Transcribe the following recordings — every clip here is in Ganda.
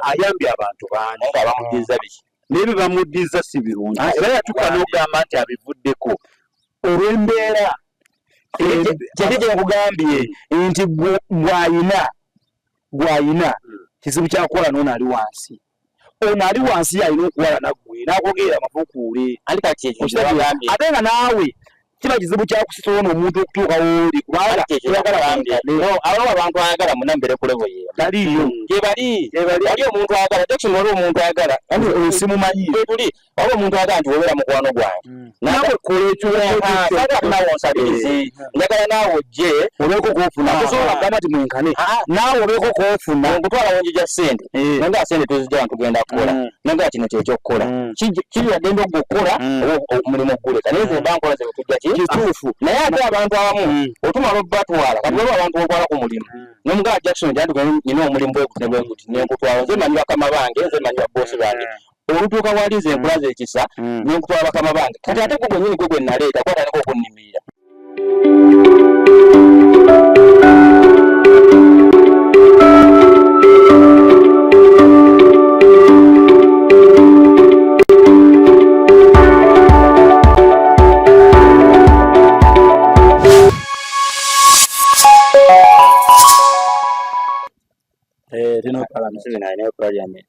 ayambye abantu bangi abamuddiza biki n'ebyo bamuddiza si birungi era yatuuka n'ogamba nti abivuddeko olw'embeera kyekyo kye nkugambye nti gwayina kizibu kyakukola n'ono ali wansi ono ali wansi yalina okuwala naggwe n'akogerera amafuukuule ate nga naawe kiba kizibu kyakusitola n'omuntu okutuuka wooli kubanga abo abantu ayagala munambere kulebo ye taliyo gyebali omuntu ayagala tekino oli omuntu ayagala simumanyi tuli oba omuntu ayagala nti wobeera mukwano gwange nawe kola ekyonawonsabirizi njagala naawe ojje obeeko koofuna akusobola kugamba nti mwenkane naawe obeeko koofuna nkutwala wonjija ssente nanga ssente tuzijja tugenda kukola nanga kino kyekyokukola kiryadde ndo gwokukola omulimu oguleka naye zemba nkola ze bwetujja kituufu naye ate abantu abamu otumala obatwala kati waliwo abantu bokwala ku mulimu nomugaa Jackson janduka nina omulimu bwekuti nenkutwala nze manyi bakama bange nze manyi babosi bange olutuuka wali nze nkulaza ekisa nenkutwala bakama bange kati ate gwe gwennyini gwe naleeta kwatandika okunnimirira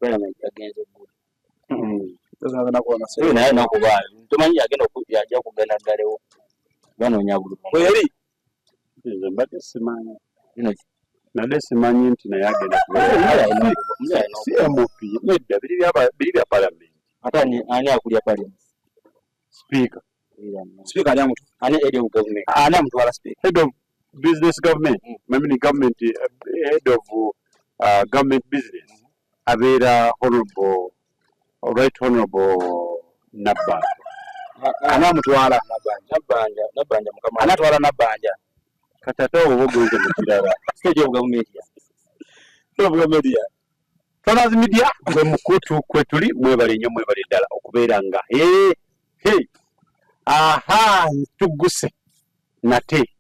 Parliament against the good. Naye nakuba tomanyi yajja kugenda ddalewo banoonya buli kweri nze mbadde simanyi nadde simanyi nti naye agenda CMP nedda biri bya Parliament ate ani akulya Parliament Speaker ali amutu ani head of government ani amutwala Speaker head of business government maybe government head of government business abeera honorable Nabbanja anamutwala Nabbanja mukama anatwala Nabbanja kati ate obugenze mu kirala stage of government Tonas Media gwe mukutu kwe tuli mwebale nnyo mwebale ddala okubeera nga tuguse nate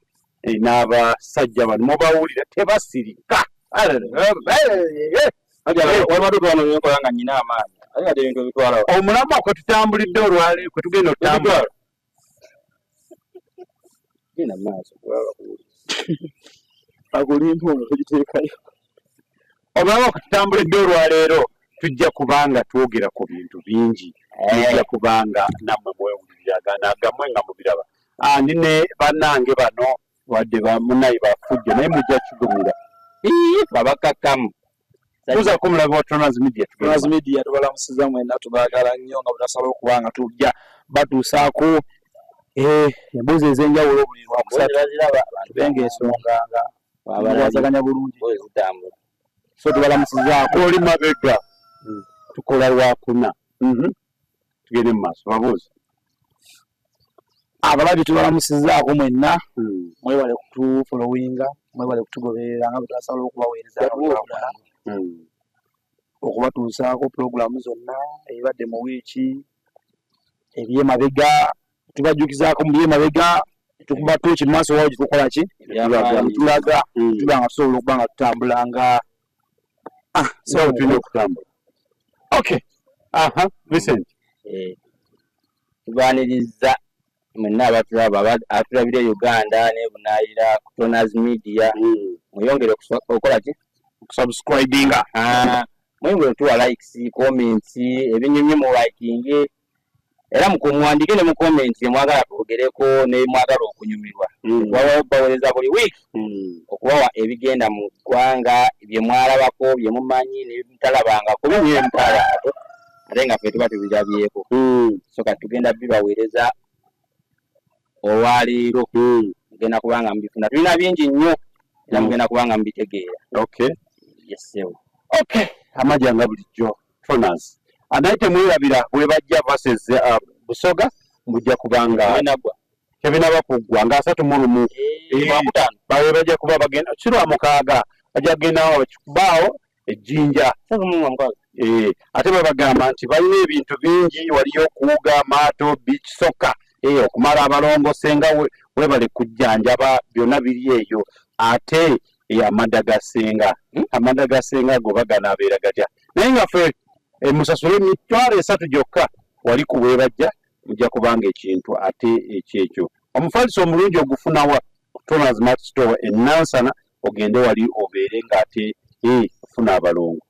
n'abasajja bano mubawulira tebasirika omulamu kwe tutambulidde olwaleero kwe tugenda otambula omulamu kwe tutambulidde olwaleero tujja kubanga twogera ku bintu bingi tujja kubanga nammwe mwewulirira nagamwe nga mubiraba ndine bannange bano wadde bamunayi bafujja naye mujja kigumira babakakamu tuza kumulaba Tonas Media tubalamusiza mwena tubaagala nnyo nga butasaba okuba nga tujja batuusaako embuzi ez'enjawulo buli lwakusatu tubenga ensonga nga babazaganya bulungi so tubalamusizaako oli mabega tukola lwakuna tugende mu maaso babuuzi abalabi tubalamusizaako mwenna mwebale kutufolowinga mwebale kutugoberera nga bwetubasobola okubaweereza okubatuusaako pulogulaamu zonna ebibadde mu wiiki ebyemabega tubajjukizaako mu byemabega tukuba tuuki mu maaso waawo gitukola ki tulaga tuba nga tusobola okuba nga tutambulanga so tulina okutambula okay Vincent tubaaniriza mwenna abatulaba atulabira Uganda ne bunaayira ku Tonas Media mweyongere okukola ki okusubscribinga mweyongere otuwa likes comments ebinyumye mu liking era mukumwandike ne mu comments mwagala twogereko ne mwagala okunyumirwa baweereza buli week okubawa ebigenda mu ggwanga bye mwalabako bye mumanyi ne mutalabanga kuba bye mutalabako ate nga ffe tuba tubirabyeko so kati tugenda bibaweereza olwaleero mugenda kubanga mbifuna tulina bingi nnyo era mugenda kubanga mbitegeera amajanga bulijjo Tonas naye temwerabira bwe bajja versus Busoga mujja kubanga tebinaba kuggwa nga 31 bawe bajja kuba bagenda kirwa mukaaga bajja kugendawo bakikubaawo ejjinja ate babagamba nti balina ebintu bingi waliyo okuwuga amaato beach soccer okumala abalongo senga webale kujjanjaba byonna biri eyo ate Amadagasenga Amadagasenga go bagana abeera gatya naye nga ffe musasule emitwalo 3 gyokka wali kuweebajja mujja kubanga ekintu ate ekyekyo omufaliso omulungi ogufunawa Toners Mart Store Nansana ogende wali obeere ng'ate ofuna abalongo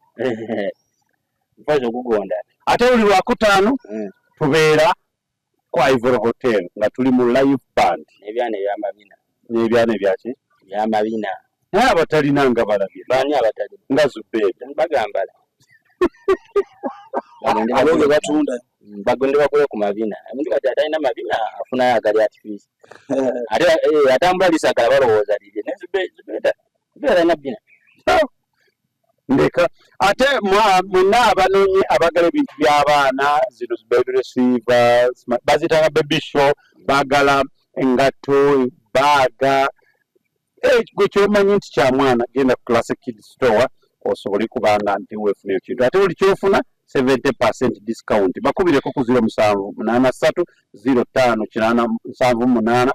mfazo gugonda ate buli lwakutaano tubeera ku Ivory Hotel nga tuli mu live band n'ebyana ebyaki byamabina naye abatalina nga balabye bani abatali nga Zubeeda bagambala abonge batunda bagende bakole ku mabina omuntu kati atalina mabina afunayo agali artifice ate atambula lisagala balowooza lije ne Zubeeda alina bina ndeka ate mwenna abanoonye abagala ebintu by'abaana zino bed receivers bazitanga baby show bagala engato baaga gwe kyomanyi nti kya mwana genda ku Classic Kids Store osobole kubanga nti weefunayo kintu ate buli kyofuna 70% discount bakubireko ku 0783 0598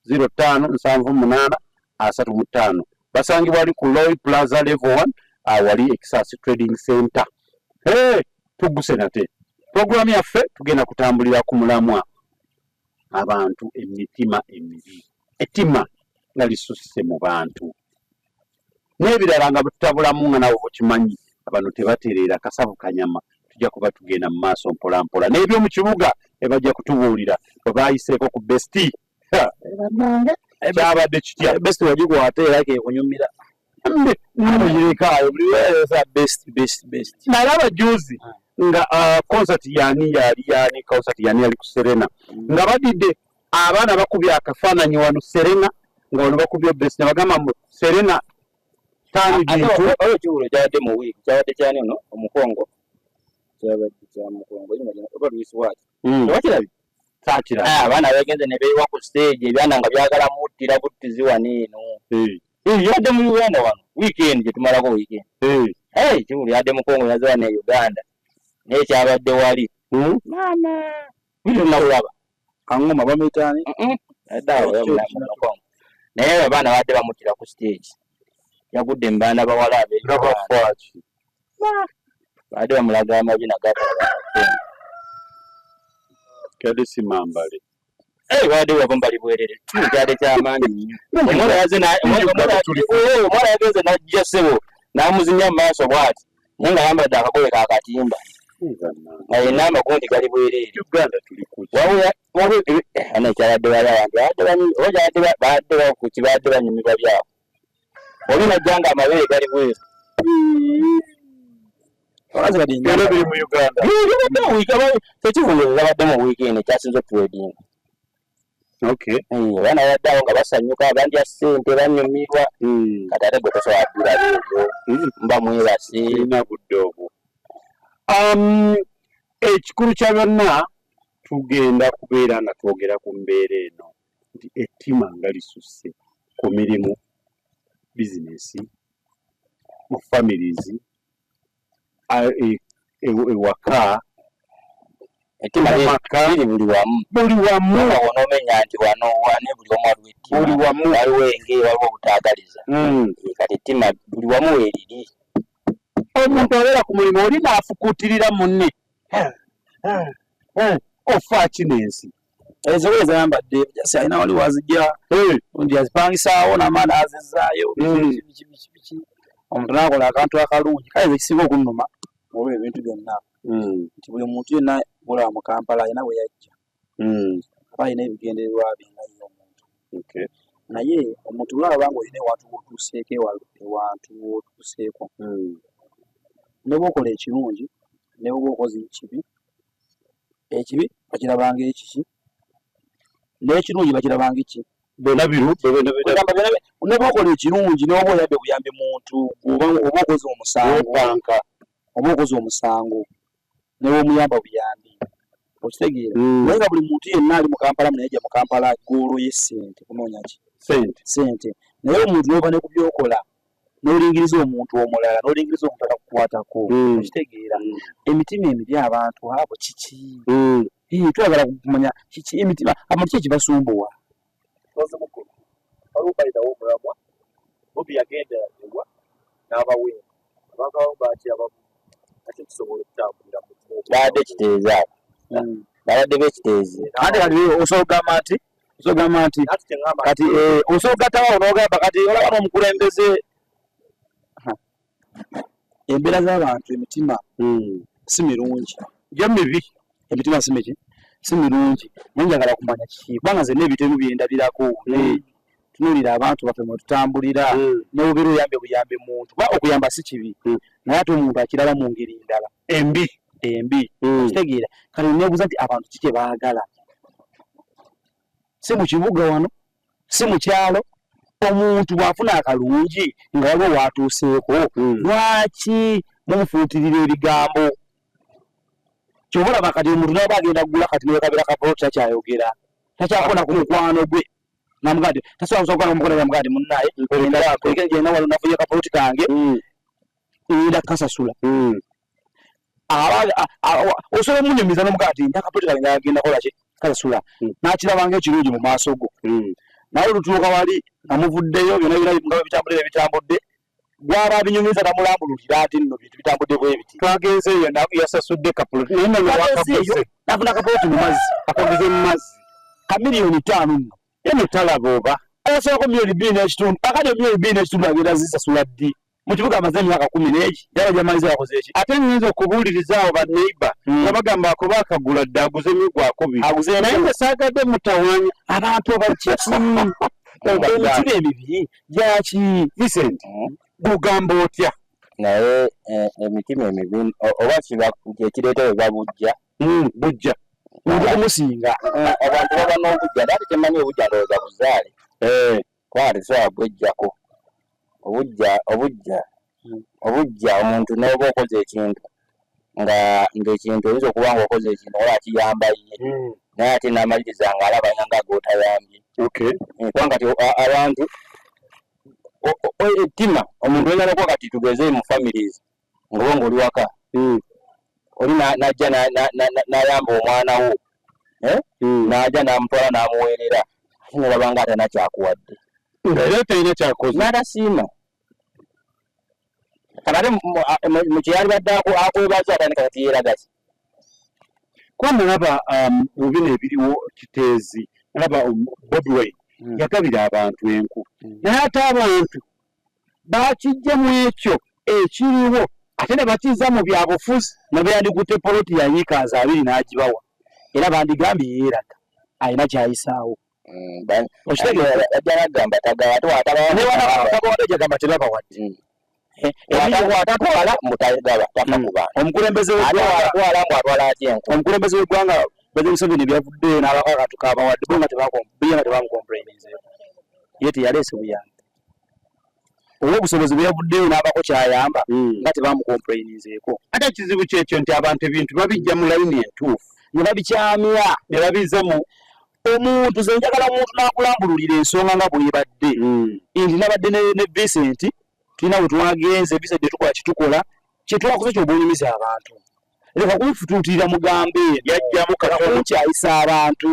0783 basangibwa wali ku Loy Plaza Level 1 wali Exas Trading Center. Tuguse nate programu yaffe tugenda kutambulira ku mulamwa abantu emitima emibi ettima nga lisusse mu bantu n'ebirala nga tutabulamu nga nawe okimanyi abantu tebatereera kasavu kanyama tujja kuba tugenda mu maaso mpola mpola n'ebyo kibuga ebajja kutubuulira bwe baayiseeko ku Besti kyabadde kitya best wagigwate era ke kunyumira nirekayo buli weereza best nalaba juzi nga concert yani concert yani yali ku Serena nga badidde abaana bakubye akafaananyi wano Serena nga wano bakubye Best nabagamba mu Serena tani bintu oyo kiwulo kyabadde mu wiiki kyabadde kyani no omukongo kyabadde kya mukongo imagine oba Luis Wati wakirabye saakira abaana bagenze ne beewa ku stage ebyana nga byagala muttira buttizi waniino yadde mu Uganda wano weekend gye tumalako weekend kiwulo yadde mukongo yazewa ne Uganda naye kyabadde wali maama bino nakulaba Kangoma bamuyitaani addawo naye abaana badde bamuttira ku stage yagudde mu baana bawala abeerabafwaki badde bamulaga amabina gatala kadde simambale badde bambali bwerere kyade kyamaanyi nnyo omwana yagenze najja ssebo n'amuzinya mu maaso bw'ati naye nga ayambadde akagoye kakatimba nga yenna amagundi gali bwereere Uganda tuli kuki ana ekyabadde badde kibadde banyumirwa byabo oli najja nga amabeere gali bweru era biri mu Uganda tekivuyo zabadde mu weekend ekyasinza okuwedinga abaana badde awo nga basanyuka bandya ssente banyumirwa kati ate gwe tosobola ddula ebyo mba mwebase erina budde obwo ekikulu kya byonna tugenda kubeera nga twogera ku mbeera eno nti ettima nga lisusse ku mirimu bizinesi mu families ewaka ettima liri buli wamu onomenya nti wano wane buli omu waliwo ettima buli wamu waliwo engeri waliwo obutaagaliza kati ettima buli wamu weeriri omuntu abeera ku mulimu oli naafukuutirira munne ofa kinensi ezo we zayambadde jasi alina wali wazijja ndi azipangisaawo n'amaana azizzaayo biki omuntu naakola akantu akalungi kale ze kisinga okunnuma oba ebintu byonna nti buli muntu yenna bulaba mu Kampala alina bwe yajja aba alina ebigendererwa bye nga ye omuntu naye omuntu bulaba nga olina ewantu w'otuuseeko ewantu w'otuuseeko ne bw'okola ekirungi ne bw'oba okoze ekibi bakirabanga ekiki n'ekirungi bakirabanga iki byonna biru ne bw'okola ekirungi ne bw'oba oyabbe buyambe muntu oba okoze omusango ne bw'omuyamba buyambi okitegeera naye nga buli muntu yenna ali mu Kampala munayejja mu Kampala gw'olwoye ssente kunoonya ki ssente naye omuntu n'ova ne ku byokola n'olingiriza omuntu omulala n'olingiriza omuntu atakukwatako okitegeera emitima emibi abantu abo kiki twagala kumanya kiki emitima abantu ki ekibasumbuwa Kalubaida w'omulamwa Bobi yagenda ewa n'abawenga abakawomba ati abamu ate tusobola okutambulira mu kibuga baadde kiteeza babadde bekiteezi ate kati osogamba nti kati osogatawo n'ogamba kati olaba n'omukulembeze embeera z'abantu emitima si mirungi yo mibi emitima si mirungi naye njagala kumanya kiki kubanga nze n'ebitemu byendabirako tunuulira abantu baffe mwe tutambulira n'obubeera oyambe buyambe muntu kuba okuyamba si kibi naye ate omuntu akiraba mu ngeri ndala embi kitegeera kale neebuuza nti abantu ki kye baagala si mu kibuga wano si mu kyalo omuntu bw'afuna akalungi nga waliwo waatuuseeko lwaki mumufuutirira ebigambo kyobalaba kati omuntu naye bagenda kugula kati newekabira kapoloti takyayogera takyakona ku mukwano gwe namugaa nti tasobola kusobola omukono namugaa nti munnaye genda wali nafuye kapoloti kange ngenda kukasasula osobola omunyumiza n'omugaa nti nta kapoloti kange ngagenda kolaki kasasula n'akirabanga ekirungi mu maaso go naye olutuuka wali namuvuddeyo byonna nga bitambudde gwaba abinyumiza namulambululira ati nno bintu bitambudde bwe biti twagenzeeyo yasasudde kapoloti nafuna kapoloti mu mazzi akaguze mu mazzi ka miliyoni 5 nno eno talaba oba ayasobolako miliyoni 2 n'ekitundu akati miliyoni 2 n'ekitundu agenda zisasula ddi mu kibuga amaze emyaka 10 n'egi yaba gyamaliza yakoze eki ate nnyinza okubuuliriza abo banneiba nga bagamba akuba akagula dde aguze migwakubiri naye nga saagadde mutawanya abantu abakiki emitima emibi gyaki Vincent gugamba otya naye emitima emibi oba ekireetera eba bujja kumusinga abantu baba n'obujja naye temanyi obujja ndowooza buzaale kubanga tesobola bwejjako obujja omuntu n'oba okoze ekintu ng'ekintu oyinza okuba nga okoze ekintu oba akiyamba ye naye ate n'amaliriza nga alaba nga g'otayambye kubanga kati abantu ettima omuntu oyinza n'okuba kati tugeze mu families ng'oba ng'oli waka oli n'ajja n'ayamba omwana wo n'ajja n'amutwala n'amuweerera ate n'olaba nga atana kyakuwadde era talina kyakoze n'atasiima kati mu kyeyali badde akwebaza atandika kati yeeragasi kuba mulaba mu bino ebiriwo kiteezi mulaba Bobi Wine yagabira abantu enku naye ate abantu bakijjemu ekyo ekiriwo ate ne bakiza mu byabufuzi nabyandikutte poloti yayiikaaza 2 n'agibawa era bandigambye yeeraga alina kyayisaawo ajjanagamba tagawatabawadejagamba tebabawadde watatwala mutagaba tafa ku bantu omukulembeze w'eggwanga President Museveni byavuddeyo n'abakakatu kabawadde bo nga tebamukomplaininzeeko ye teyaleese buyambi olw'obusobozi bweyavuddeyo n'abako kyayamba nga tebamukomplaininzeeko ate ekizibu kyekyo nti abantu ebintu babijja mu layini entuufu ne babikyamya ne babizza mu omuntu ze njagala omuntu n'akulambululira ensonga nga bwebadde nti nabadde ne Vincent tulina bwe twagenze Vincent tukola kitukola kyetwakoze ky'obunyumiza abantu leka kumufutuutirira mugambe yajjamu kakyayisa abantu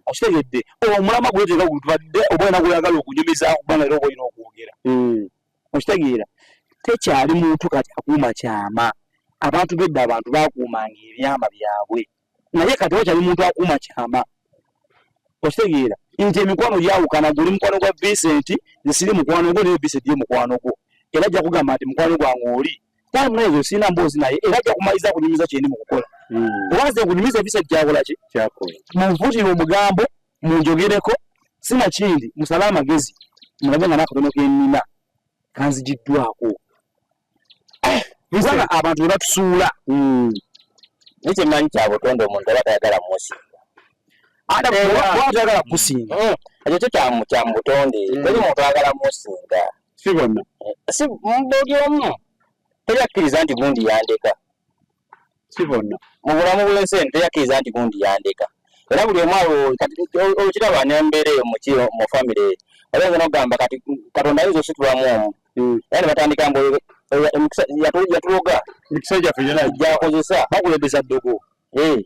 okitegedde omulama gweteka gutubadde obwena gweyagala okunyumiza kubanga era oba olina okwogera okitegeera tekyali muntu kati akuuma kyama abantu bedda abantu bakuumanga ebyama byabwe naye kati wakyali muntu akuuma kyama okitegeera nti emikwano gyawukana guli mukwano gwa Vincent zisiri mukwano gwo naye Vincent ye mukwano gwo era ajja kugamba nti mukwano gwange oli tamuneezo sina mboozi naye era ajja kumaliza kunyumiza kyendi mu kukola obaze kunyumiza Vincent kyakola ki munvutire omugambo munjogereko sina kindi musale amagezi mulabe nga nakatono kennina kanzigiddwako kubanga abantu be batusuula nekyemanyi kya butonde omuntu aba tayagala musinga tayagala kusinga ekyo kyo kya mubutonde teri muntu ayagala musinga si bonna si mbuli omu teyakkiriza nti gundi yandeka si bonna mu bulamu bw'ensi eno teyakkiriza nti gundi yandeka era buli omu awo okiraba n'embeera eyo mu famire olenza n'ogamba kati katonda ayinza ositulamu omu era ne batandika mbu yatuloga emikisa gyaffe gyakozesa bakulembesa ddogo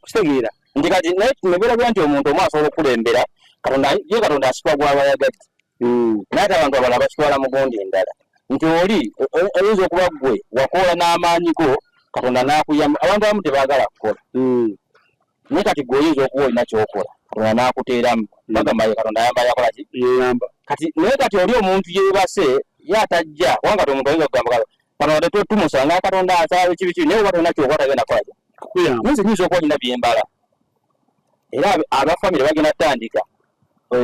kitegeera nti kati naye nebeera bya nti omuntu omu asobola okukulembera katonda asitula gwaba yagadde naye abantu abalala bakitwala mu gundi endala nti oli oyinza okuba ggwe wakola n'amaanyi go Katonda n'akuyamba abantu abamu tebaagala kukola naye kati gwe oyinza okuba olina kyokola Katonda n'akuteeramu bagamba ye Katonda ayamba yakola ki yeyamba kati naye kati oli omuntu yeebase ye atajja kubanga kati omuntu oyinza okugamba Katonda tumusanga Katonda asaabe kibi naye oba tolina kyokola tagenda kola ki nze nyinza okuba olina byembala era abafamire bagenda tandika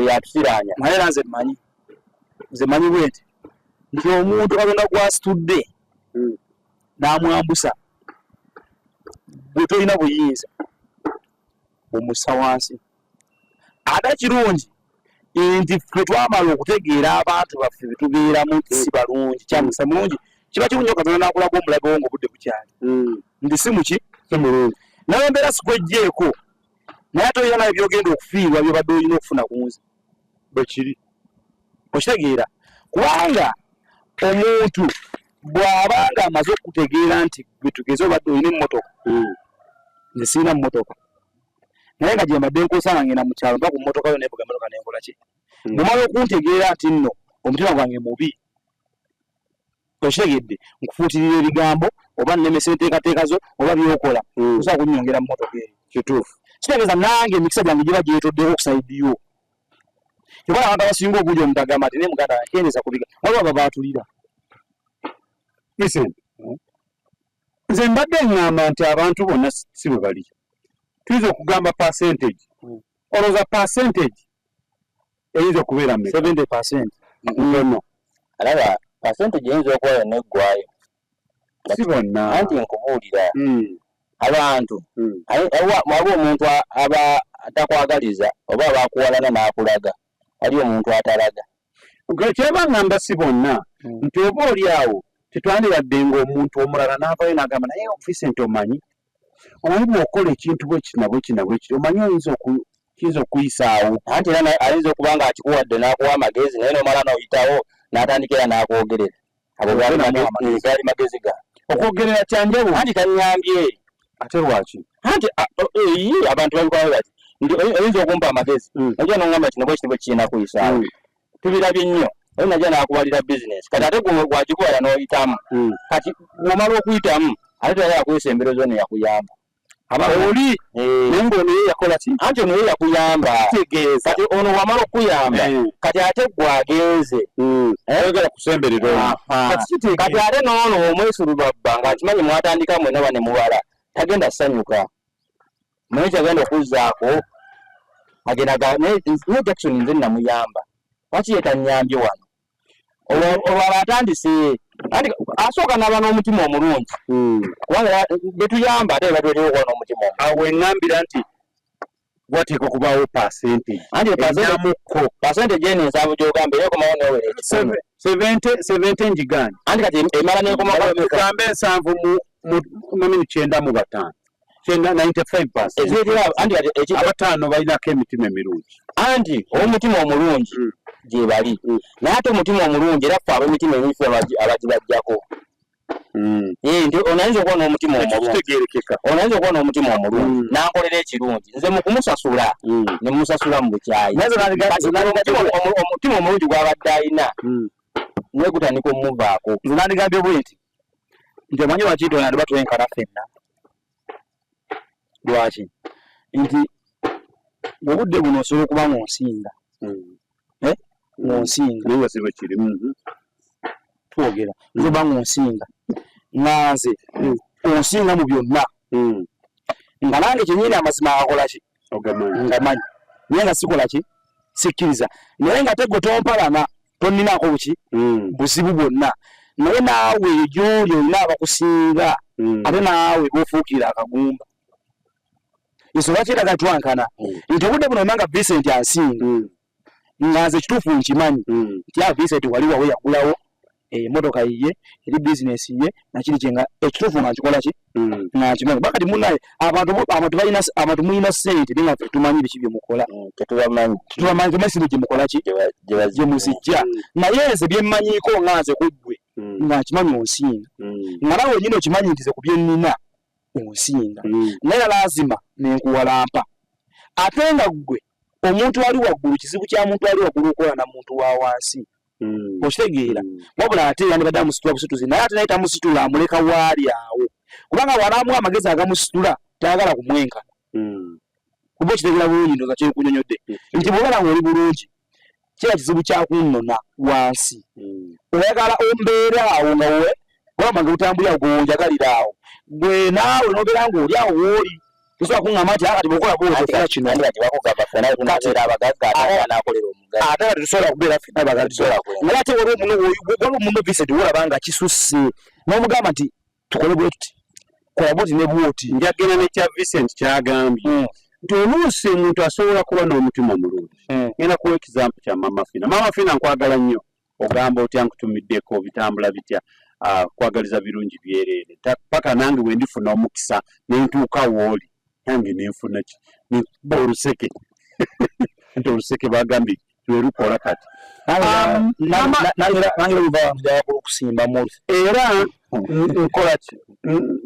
yatusiranya naye nze mmanyi bwete nti omuntu Katonda gw'asitudde n'amwambusa bwe tolina buyinza omussa wansi ate kirungi nti ffe twamala okutegeera abantu baffe betubeeramu si balungi kyamusa mulungi kiba kirungi Katonda n'akulaga omulabe wo ng'obudde bukyali nti si muki si mulungi naye embeera sikwejjeeko naye ate olina naye byogenda okufiirwa byobadde olina okufuna ku nze bwe kiri okitegeera kubanga omuntu bw'abanga amaze okutegeera nti gwe tugeze obadde olina emmotoka nze sirina mmotoka naye nga gye mbadde nkuusa ngenda mu kyalo mba ku mmotoka yo nevuga emmotoka nenkola ki bw'omala okuntegeera nti nno omutima gwange mubi okitegedde nkufuutirira ebigambo oba nnemesa enteekateeka zo oba byokola osobola kunnyongera mu mmotoka eyo kituufu kitegeeza nange emikisa gyange giba gyetoddeko okusaidiyo kyokka abantu abasinga obulya omuntu agamba nti naye muganda kendeza kubiga waliwo aba baatulira nze mbadde ngamba nti abantu bonna si bwe bali tuyinza okugamba percentage olowooza percentage eyinza okubeera 70% nno alaba percentage eyinza okuba yonna eggwayo si bonna anti nkubuulira abantu waba omuntu aba atakwagaliza oba abakuwalana n'akulaga ali omuntu atalaga kyeba ngamba si bonna nti oba oli awo tetwandibadde ng'omuntu omulala n'avayo n'agamba naye Vincent omanyi bw'okola ekintu bweki omanyi kiyinza okuyisaawo anti era ayinza okuba nga akikuwadde n'akuwa amagezi naye n'omala n'oyitawo n'atandikira n'akwogerera abo gaali magezi ga okwogerera kyanjawulo anti tannyambye ate lwaki anti abantu babikola bati nti oyinza okumpa amagezi najja n'ongamba kino bwe kiti bwe kiyina kuyisaawo tubirabye nnyo oyo najja n'akubalira bizinesi kati ate gwagikuwala n'oyitamu kati bw'omala okuyitamu ate teyali akuyisa embeero zo neyakuyamba oli naye ng'ono ye yakola ki anti ono ye yakuyamba kati ono wamala okuyamba kati ate gwagenze oyagala kusemberera kati ate n'ono omwesulubabba ng'akimanyi mwatandika mwena bane mubala tagenda ssanyuka naye kyagenda okuzzaako agenda ne Jackson nze namuyamba lwaki yeetanyambye wano olwo aba atandise anti asooka n'aba n'omutima omulungi kubanga betuyamba ate batwetewo okuba n'omutima omulungi awo eŋŋambira nti wateeka okubaawo percentage anti percentage eno ensanvu gy'ogamba era ekomawo newera ekikumi 70 njigani anti kati emala nekomagambe ensanvu mu 95 95% abataano balinako emitima emirungi anti omutima omulungi gye bali naye ate omutima omulungi era ffe ab'emitima emifu abagibajjako nti onayinza okuba n'omutima omulungi n'ankolera ekirungi nze mu kumusasula ne musasula mu bukyayi omutima omulungi gw'abadde alina naye gutandika omuvaako nze nandigambye bwenti nti omanyi lwaki tonandi batwenkana ffenna lwaki nti obudde buno osobola okuba ng'onsinga ng'onsinga naye wasibe kirimu twogera nze oba ng'onsinga nga nze onsinga mu byonna nga nange kyenyini amazima akola ki nga manyi naye nga sikola ki sikkiriza naye nga tegwe tompalana tonninaako buki buzibu bwonna naye naawe gy'oli olina abakusinga ate naawe gofuukirira akagumba ensonga kyeraga twankana nti obudde buno omanga Vincent ansinga nga nze kituufu nkimanyi nti Vincent wali wawe yagulawo emmotoka yiye eri bizinesi ye nakiri kyenga ekituufu nga nkikola ki nga nkimanyi bakati munaye abantu mulina ssente naye nga tumanyi biki bye mukola tetubamanyi tumanyi gye mukola ki gye muzijja naye nze bye mmanyiiko nga nze ku ggwe nga nkimanyi onsinga nga nawe wenyini okimanyi nti ze ku bye nnina onsinga naye lazima nenkuwalampa ate nga ggwe omuntu ali waggulu kizibu kya muntu ali waggulu okola na muntu wa wansi okitegeera wabula ate yandibadde amusitula busituzi naye ate naye tamusitula amuleka waali awo kubanga walamu amagezi agamusitula tayagala kumwenka kuba okitegeera bulungi ndoza kyenkunyonyodde nti bwogala ng'oli bulungi kira kizibu kyakunnona wansi oyagala ombeere awo nga we wamage otambulira awo gwewonjagalira awo gwe naawe nobeera ng'oli awo wooli tosobola kuŋŋamba nti akati bwokola bwotofuna kino ate kati tusobola kubeera fena abagadi naye ate waliwo muno Vincent wolaba nga kisusse n'omugamba nti tukole bwe tuti kola bwoti ne bwoti njagenda nekya Vincent kyagambye nti oluusi omuntu asobola kuba n'omutima mulungi ngenda kuwa ekizampu kya Mama Fina nkwagala nnyo ogamba otya nkutumiddeko bitambula bitya kwagaliza birungi byereere paka nange bwe ndifuna omukisa nentuuka wooli nange nenfuna ki nikuba oluseke nti oluseke bagambye lwerukola kati nange luvaamujawagala okusimbamu era nkola ki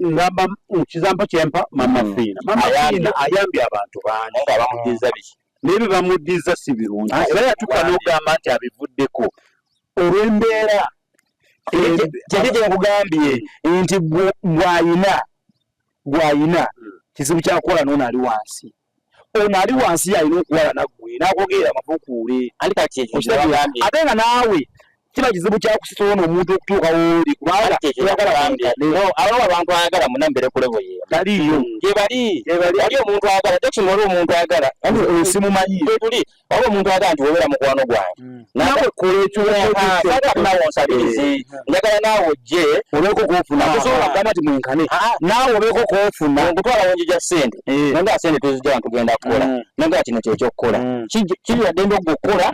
ngamba mukizampa kyempa Mama Fina ayambye abantu bangi abamuddiza biki naye bye bamuddiza si birungi era yatuuka n'ogamba nti abivuddeko olw'embeera kyekyo kyekugambye nti gwayina kizibu kyakukola n'ono ali wansi ono ali wansi alina okuwala naggwe n'akogerera amafukuule ate nga naawe kiba kizibu kyakusitula ono omuntu okutuuka wooli kubanga abawo abantu ayagala munambere kulebo ye taliyo gyebali omuntu ayagala Jackson wali omuntu ayagala simumanyi tuli wali omuntu ayagala nti wobeera mukwano gwange nawe kola ekyonaawonsabirize njagala naawe ojje obeeko koofuna tosobola kugamba nti mwenkane naawe obeeko koofuna nkutwala wonjo gya ssente nonga sente tuzijja wantu genda kukola nonga kino kyekyokukola kirira ddembe okukola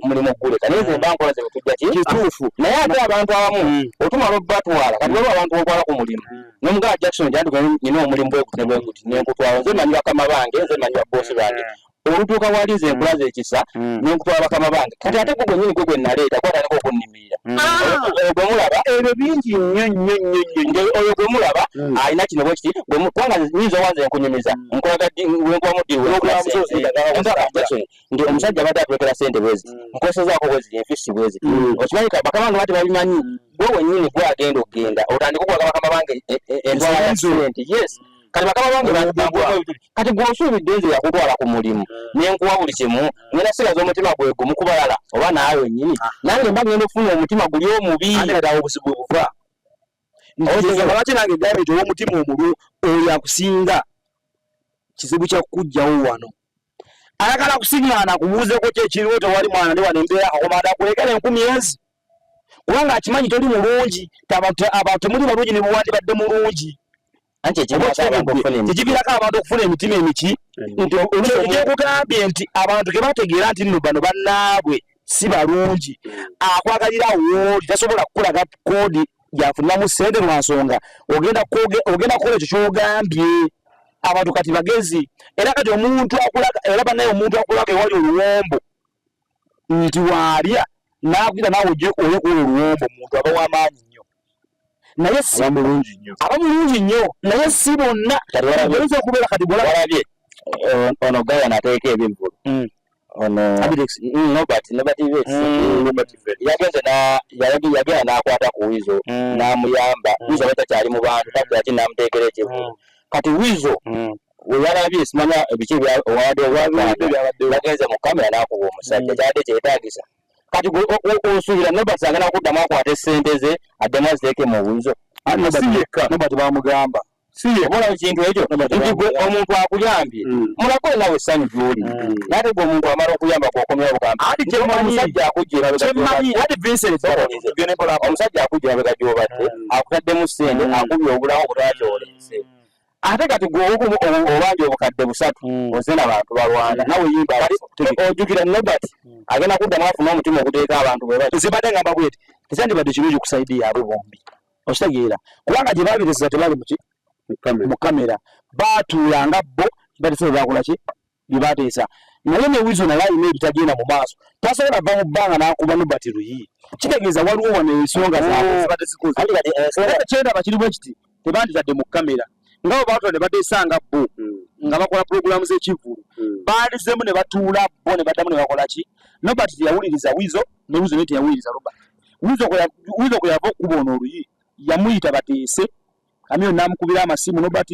omulimu oguleka naye ze bankola ze betujja kituufu naye ate abantu abamu otumala obatwala kati waliwo abantu bokwala ku mulimu nomugala Jackson gyandika nina omulimu bwegutibweguti nenkutwala nze manyi bakama bange nze manyi babosi bange olutuuka wali nze nkulaza ekisa nenkutwala bakama bange kati ate gwe gwennyini gwe gwe naleeta kwatandika okunnimirira oyo gwe mulaba ebyo bingi nnyo oyo gwe mulaba alina kino bwe kiti kubanga nyinza owanze nkunyumiza nkolaga wenkuwamuddiwe nti omusajja abadde atwekera sente bwezi nkosezaako bwezi enfisi bwezi okimanyi bakama bange bati babimanyi gwe wennyini gwe agenda okgenda otandika okulaga bakama bange entwala ya sente yes kati bakama bange kati gw'osuubidde nze yakutwala ku mulimu nenkuwa buli kimu ngenda sigaza omutima gwe gumu ku balala oba naawe wennyini nange mba ngenda okufuna omutima guli omubi awo obuzibu buva lwaki nange gambe nti ow'omutima omululu oyo akusinga kizibu kyakukugjawo wano ayagala kusiŋŋaana kubuuzeko ki ekiriwo tewali mwana ndi wano embeera akomanda akulekera enkumi ezi kubanga akimanyi toli mulungi abantu temuli balungi ne buwandibadde mulungi tekiviirako abantu okufuna emitima emiki nti kyekugambye nti abantu ke bategeera nti nno bano bannaabwe si balungi akwagalira wooli tasobola kukulaga koodi gyafuniramu ssente lwa nsonga ogenda kukola ekyo kyogambye abantu kati bagezi era kati omuntu akulaga era bannaye omuntu akulaga ewali oluwombo nti waalya n'akuyita naawe ojje kuola oluwombo omuntu aba w'amaanyi nnyo naye aba mulungi nnyo naye si bonna oyinza okubeera kati walabye ono gaya nateeka ebivulu ono Nobert yagenda n'akwata ku Wizo n'amuyamba Wizo aba takyali mu bantu takyaki n'amuteekera ekivulu kati Wizo weyalabye simanya ebiki owadde yagenze mu kamera n'akuba omusajja kyabadde kyetaagisa kati osuubira Nobert agenda kuddamu akwata essente ze addemu aziteeke mu Wizo Nobert bamugamba obola ekintu ekyo nti gwe omuntu akuyambye mulakole nawe essanyu gy'oli naate gwe omuntu amala okuyamba gwokomyawo bugambeomusajja akujja omusajja akujja emabega gy'obadde akutaddemu ssente akubye obulamu obutwakyolense ate kati gwe obanja obukadde busatu oze n'abantu balwana nawe yimba ojjukira Nobert agenda kuddamu afuna omutima okuteeka abantu zibadde ngamba bweti tekyandibadde kirungi kusaidia yaabwe bombi okitegeera kubanga gye babiresa tebali muki mu kamera baatuulanga bo batese bakola ki byebateesa naye ne Wizo naye alina ebitagenda mu maaso tasobola va mu bbanga n'akuba Nobert luyi kitegeeza waliwo wano ensonga zaabwe zibadde zikoze kyendaba kiri bwe kiti tebanditadde mu kamera ngabo bato ne badesanga bo nga bakola programu z'ekivulu baalizemu ne batuula bo ne baddamu ne bakola ki Robert yawuliriza Wizo ne Wizo ne teyawuliriza Robert Wizo ko yava okubona oluyi yamuyita bateese amyo namukubira amasimu Robert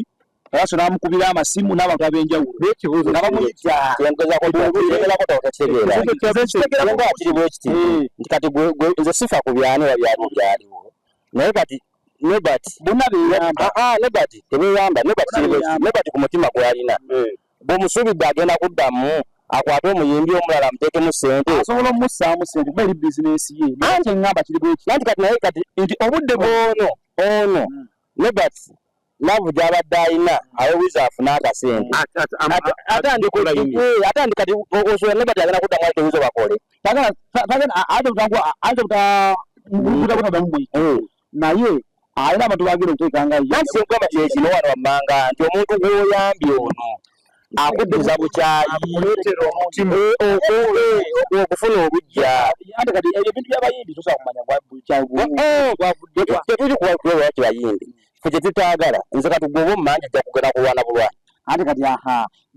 Yaso namukubira amasimu n'abantu abenjawulo n'ekibuuzo nga bamuyita kyengeza ko tegera ko totegeera nga kiri bwe kiti kati nze sifa ku byani wabyaliwo naye kati Robert bonna beeyamba Robert tebeyamba Robert ku mutima gwalina bw'omusuubidde agenda kuddamu akwate omuyimbi omulala amuteekemu ssente asobola omussaamu ssente kuba eri bizinesi ye anti ngamba kiri bwe kiti anti kati naye kati nti obudde bw'ono Robert laavu gy'abadde alina awewiza afuna akasente ate kati osobola Robert agenda kuddamu ate wizo bakole naye alina abantu bagenda okuteekanga nanti senkugamba kyekino wano wammanga nti omuntu gw'oyambye ono akuddiza bukyayi okufuna obujja ate kati ebintu by'abayimbi tosobola kumanya tetuli kubakubeera kibayimbi ffe kyetutaagala nze kati gwoba omumanja ajja kugenda kulwana bulwana ate kati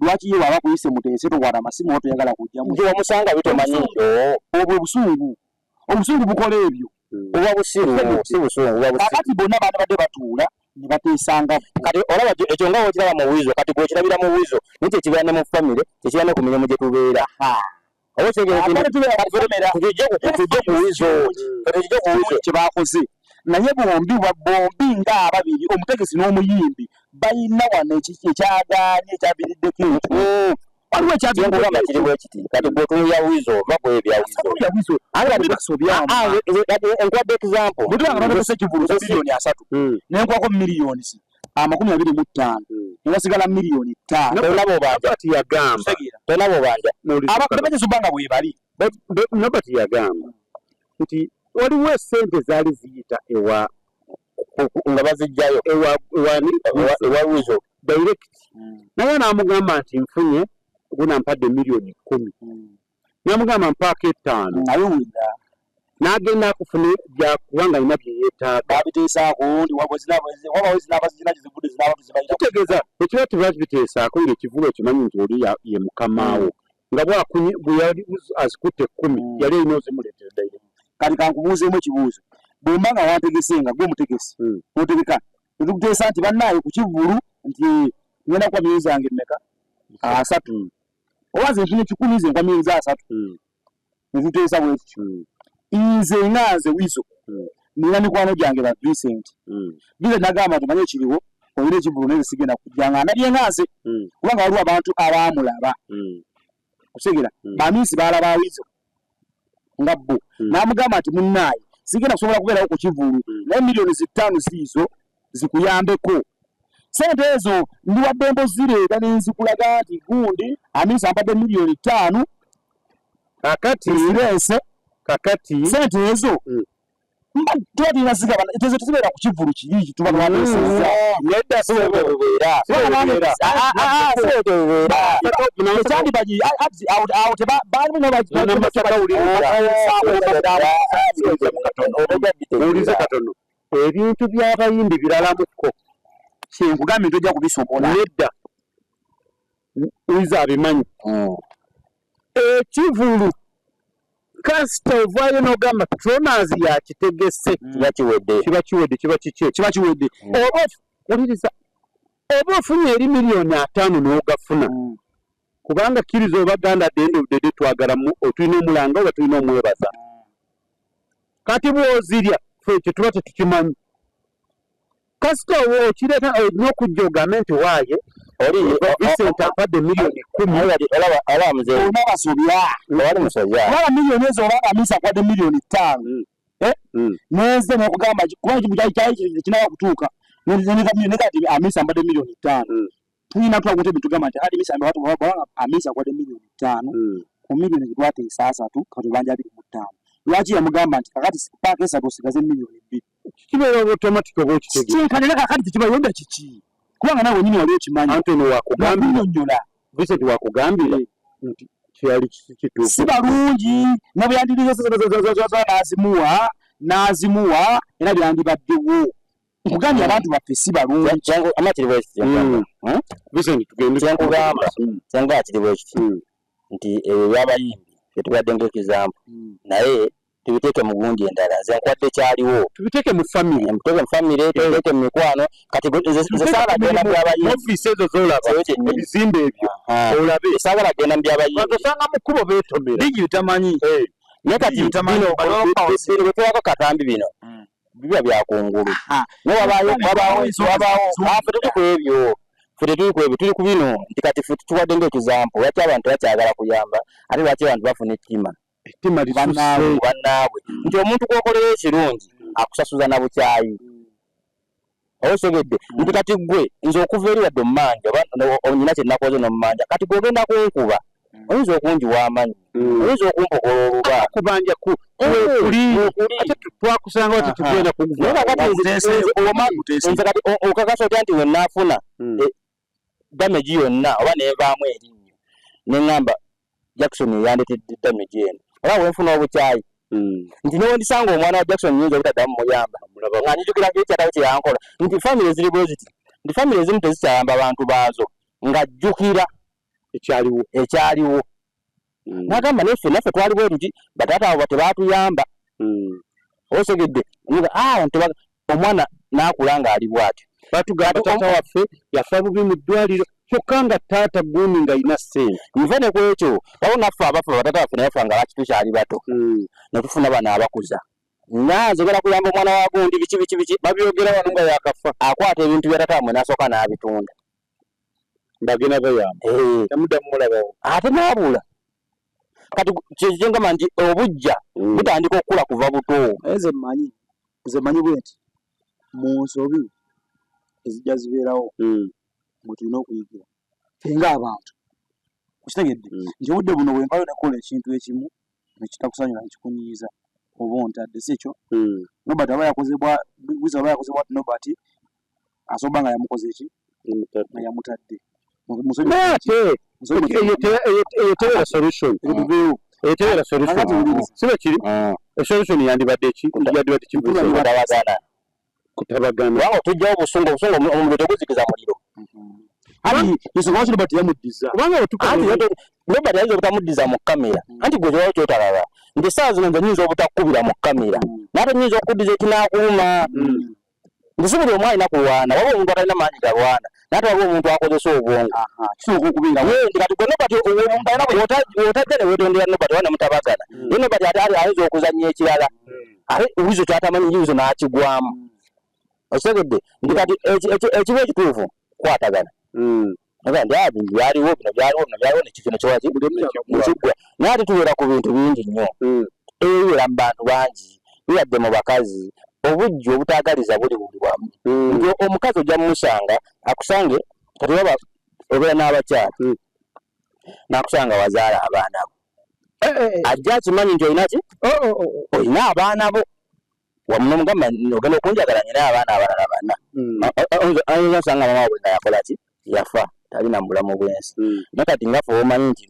lwaki ye waba kuyise muteese tokwata amasimu toyagala kujjamu nti wamusanga bitomanyindo obwo obusungu bukola ebyo oba busiru si busungu kakati bonna baana badde batuula ne bateesanga kati olaba ekyo nga wekiraba mu Wizo kati gwekirabira mu Wizo naye kyekibeera ne mu famire kyekibeera ne ku mirimu gye tubeera oba tujje ku Wizo kye baakoze naye bombi ng'ababiri omutegesi n'omuyimbi balina wano ekyagaanye ekyabiriddeko waliwo ekyagamba kiri bwe kiti kati bw'otunuya Wizo oba kwebya Wizo enkuwadde example bwetubanga batokesa ekivulu kya miliyoni 3 nenkwako miliyoni 25 nebasigala miliyoni 5 tolaba obanja abatebekyesubanga bwe bali Robert yagamba nti waliwo essente zaali ziyita ewa nga bazijjayo ewa Wizo direct naye n'amugamba nti nfunye gunampadde miliyoni 10 n'amugamba mpaako 5 nayowulira n'agenda akufune kubanga alina bye yeetaaga abiteesaako ndi wabawo zinabazizina kizivudde zinabatu zibayita kitegeeza ekiba tebakibiteesaako ng'ekivulo okimanyi nti oli ye mukamaawo nga bwe yali azikutte 10 yali erina ozimuleetera ddayiro kati kankubuuzeemu ekibuuzo bwemba nga wantegese nga gwe mutegesi notegeka netukuteesa nti bannaayo ku kivulu nti ngenda kuba myezi zange mmeka 3 oba nze nfunye 10 nze nkwa myezi 3 netuteesa bwekityo nze nanze Wizo nina mikwano gyange ba Vincent nagamba nti manye ekiriwo olina ekivulu naye sigenda kujjanga nalye nanze kubanga waliwo abantu abaamulaba kutegera bamiisi baalaba Wizo nga bo n'amugamba nti munnaaye sigenda kusobola kubeerawo ku kivulu naye miliyoni 5 ziizo zikuyambeko sente ezo ndiwadde mbozireeta nenzikulaga nti gundi amiisa ampadde miliyoni 5 kakati sente ezo tubatina zigaba ezo tezibeera ku kivulu kiri tuba twateseza nedda ekyandibagi awo owulize katono ebintu by'abayimbi biralamuko kyenkugambye tojja kubisobola nedda Wizo abimanyi ekivulu kasita ovaayo n'ogamba Tronas yakitegese kiba kiwedde kiba kiwedde oba ofunye eri miliyoni 5 n'ogafuna kubanga kkiriza obaganda dde twagala otulina omulanga oba tulina omwebaza kati bw'ozirya ffe kye tuba tetukimanyi kasita okireeta olina okujja ogambe nti waaye Vincent ampadde miliyoni 10 olina basobya olaba miliyoni ezo olaba amiisa akwadde miliyoni 5 nenze nokugamba kubanga kimu kyali kinaba kutuuka nekati amiisa ambadde miliyoni 5 tulina twakuta ebintu tugamba nti hadi amiisa akwadde miliyoni 5 ku miliyoni gitwateesa 3 kati banja 25 lwaki yamugamba nti kakati paaka 3 osigaze miliyoni 2 kibeera automatic oba kitegekanera kakati tekibayonda kiki kubanga nawe nyini wali okimanyi Antonio wakugambira Vincent wakugambira nti kyali kituufu si balungi nabwe yandiriza n'azimuwa era byandibaddewo mugambye abantu baffe si balungi kyangu amakiri bwekiti Vincent tugende kyankugamba kyanga akiri bwekiti nti ebyo byabayimbi tetubadde ng'ekizampu naye tubiteeke mu gundi endala nze nkwadde kyaliwo tubiteeke mu family muteeke mu famire tubiteeke mu mikwano kati nze saagala genda mu byabayimbi office ezo z'olaba ebizimbe ebyo olabe saagala genda mu byabayimbi bazosanga mu kkubo beetomera bigi utamanyi naye kati bino bwe tuwako katambi bino biba byakungulu naye wabaawo ffe tetuli ku ebyo ffe tetuli ku ebyo tuli ku bino nti kati ffe tuwadde ng'ekizampu lwaki abantu bakyagala kuyamba ate lwaki abantu bafuna ettima bannaabwe nti omuntu gwokolera ekirungi akusasuza na bukyayi osogedde nti kati gwe nze okuva eri wadde omumanja onyina kye nakoze n'omumanja kati gwogenda kunkuba oyinza okunjiwa amanyi oyinza okumpokolo oluba kubanja ate twakusanga wati tugenda nze kati okakasa otya nti wennaafuna damage yonna oba neevaamu erinnyo neŋŋamba Jackson yandetedde damage eno oba wenfuna obukyayi nti newendisanga omwana wa Jackson nyinza obutaddamu muyamba nga njijukira ekyatawo kye yankola nti famire eziri bwe ziti nti famire ezimu tezikyayamba bantu baazo ng'ajjukira ekyaliwo n'agamba naffe twali bwe tuti bataata abo tebaatuyamba osogedde omwana n'akula ng'ali bw'atyo batugamba taata waffe yafa bubi mu ddwaliro kyokka nga taata guuni ng'alina ssente nve ne ku ekyo wabo naffe abafa bataata waffe naye bafa nga lwaki tukyali bato ne tufuna bano abakuza nzogera kuyamba omwana wa gundi biki babyogera wano nga yakafa akwata ebintu bya taata wamwe n'asooka n'abitunda bagenda bayamba yamuddamu mulabawo ate n'abula kati kyengamba nti obujja butandika okukula kuva buto nze mmanyi bwe nti mu nsobi ezijja zibeerawo mwe tulina okuyigira ffe ng'abantu okitegedde nti obudde buno bwembayo nakola ekintu ekimu nekitakusanyula nekikunyiiza oba ontadde si ekyo Nobert aba yakozebwa wiza aba yakozebwa Nobert asoba nga yamukoze eki nga yamutadde eyotewera solution siba kiri esolution yandibadde ki kutabagana wanga otujjawo obusungu omuliro teguzikiza muliro ensonga Nobert yamuddiza kubanga Nobert ayinza obutamuddiza mu kamera anti gwe kibawo kyotalaba nti essaawa zino nze nyinza obutakubira mu kamera naate nyinza okuddiza ekinakuluma nti si buli omu alina kulwana waba omuntu atalina maanyi galwana naate waba omuntu akozesa obwongo kisoboka okubira nti kati gwe Nobert omuntu alina wotadde ne weetondera Nobert oba ne mutabagana ye Nobert ate ayinza okuzannya ekirala ate wizo kyatamanyi yizo n'akigwamu okitegedde nti kati ekiba ekituufu kwatagana nti byaliwo nekino kiwakigwa naye ate tubeera ku bintu bingi nnyo ebibeera mu bantu bangi bibadde mu bakazi obujja obutaagaliza buli wamu nti omukazi ojja mumusanga akusange kati waba obeera n'abakyala n'akusanga wazaala abaana bo ajja akimanyi nti olina ki olina abaana bo wamuno mugamba ogenda okunjagala nyina abaana abalala bana ayinza nsanga mama bwe yakola ki yafa talina mu bulamu bw'ensi naye kati nga ffe omanyi nti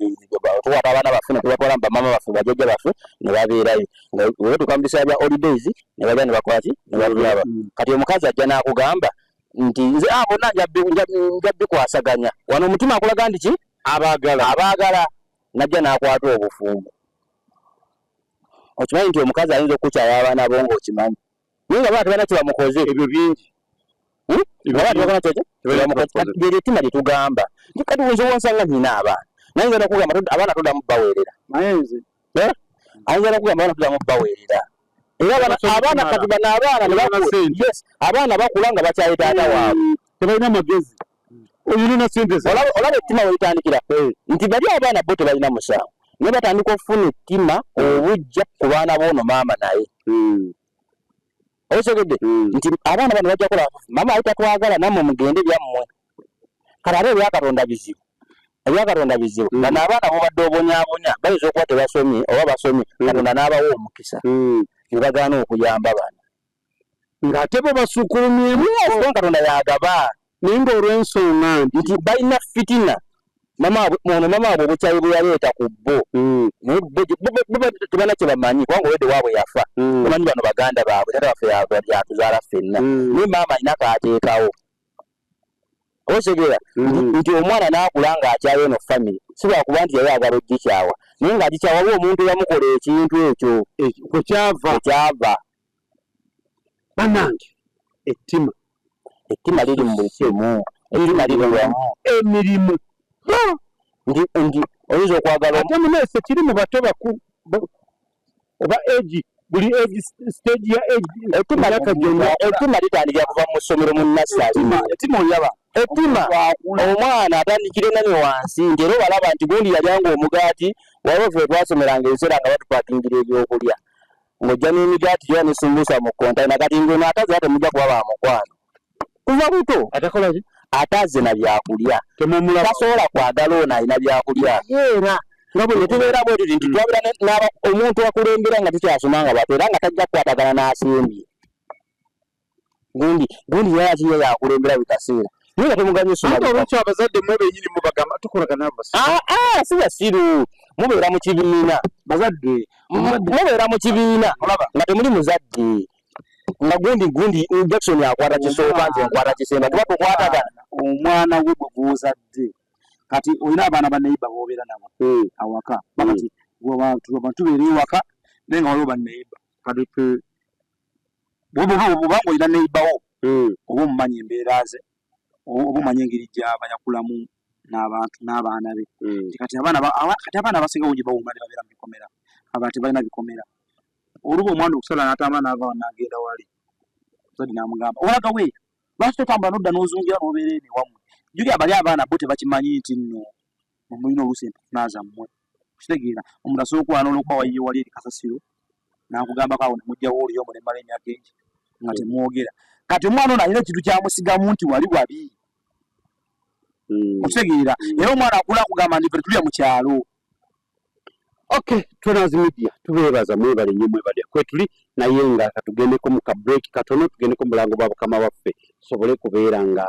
tukwata abaana baffe ne tubatwala mu bamama baffe bajjajja baffe ne babeerayo nga wetuuka mu biseera bya holidays ne bajja ne bakola ki ne babulaba kati omukazi ajja n'akugamba nti nze bonna nja bikwasaganya wano omutima akulaga nti ki abaagala najja n'akwata obufumbo okimanyi nti omukazi ayinza okukyala abaana bo ng'okimanyi naye nga baana tebalina kyebamukoze ebyo bingi lyeryo ettima lye tugamba nti kati wenze wonsanga nyina abaana naye nza nakugamba abaana toddamu baweerera ayinza nakugamba abaana toddamu baweerera era abaana kati bano abaana bakula nga bakyali taata waabwe tebalina magezi olina sente olaba ettima weetandikira nti bali abaana bo tebalina musango naye batandika okufuna ettima obujja ku baana b'ono maama naye osogedde nti abaana bano bajja kola maama ali tatwagala nammwe mugende byammwe kale ate ebyakatonda bizibu bano abaana bobadde obonyaabonya bayinza okuba tebasomye oba basomye katonda n'abawa omukisa ne bagaana okuyamba bano ng'ate bo basukulumyemu katonda yagaba naye ng'olw'ensonga nti balina fitina mama abo bukyayi bwe yaleeta ku bbo naye tebana kye bamanyi kubanga olwedde waabwe yafa bamanyi bano baganda baabwe tata waffe yatuzaala ffenna naye maama alina kaateekawo otegeera nti omwana n'akula ng'akyayo eno family si lwakuba nti yali agala ogikyawa naye ng'agikyawa waliwo omuntu eyamukola ekintu ekyo kwekyava bannange ettima liri mu buli kimu ettima liri wamu emirimu ndi oyinza okwagala ate munese kiri mu bato bakulu oba egi buli egi stage ya egi ettima litandikira kuva mu ssomero mu nassali ettima oyaba ettima omwana atandikire nani wansi nti era obalaba nti gundi yalyanga omugaati waliwo ffe twasomeranga ebiseera nga batupakingira ebyokulya ng'ojja n'emigaati gyoba nesumbuusa mu kontayina kati ngono ataze ate mujja kuba bamukwano kuva buto atakolaki ataze na byakulya tasobola kwagala ono alina byakulya era nga bwe netubeera bwe tuti nti twabira omuntu akulembera nga tukyasoma nga bato era nga tajja kukwatagana n'asembye gundi yayatiye yakulembera bikaseera naye nga temuganye olwekyo abazadde mwe benyini mubagamba tukolagana si basiru mubeera mu kibiina bazadde mubeera mu kibiina nga temuli muzadde nga gundi Jackson akwata kisooka nze nkwata kisemba kuba tukwatagana omwana gwe bwe gw'ozadde kati olina abaana bannayiba b'obeera nabo awaka bakati tubeera ewaka naye nga waliwo bannayiba kati bwobanga olina neyibawo oba omumanyi embeera ze oba omanyi engeri gy'aba yakulamu n'abantu n'abaana be kati abaana abasingawo gye bawuma ne babeera mu bikomera abaana tebalina bikomera oluba omwana okusala n'atambula n'ava n'agenda wali muzadde n'amugamba olaga we lwaki totambula n'odda n'ozungira n'obeera eno ewammwe juli abali abaana bo tebakimanyi nti nno mulina oluusi empafuna zammwe kitegeera omuntu asobola okwana olwokuba wayiye wali eri kasasiro n'akugambako awo ne mujjawo oliyo omulemala emyaka egi nga temwogera kati omwana ono alina ekintu kyamusigamu nti wali wabi okitegeera era omwana akula akugamba nti tulya mu kyalo Twanazi Media tubeebaza mwebale nnyo mwebale kwetuli naye nga katugendeko mu ka break katono tugendeko mulango bwa bakama baffe sobole kubeera nga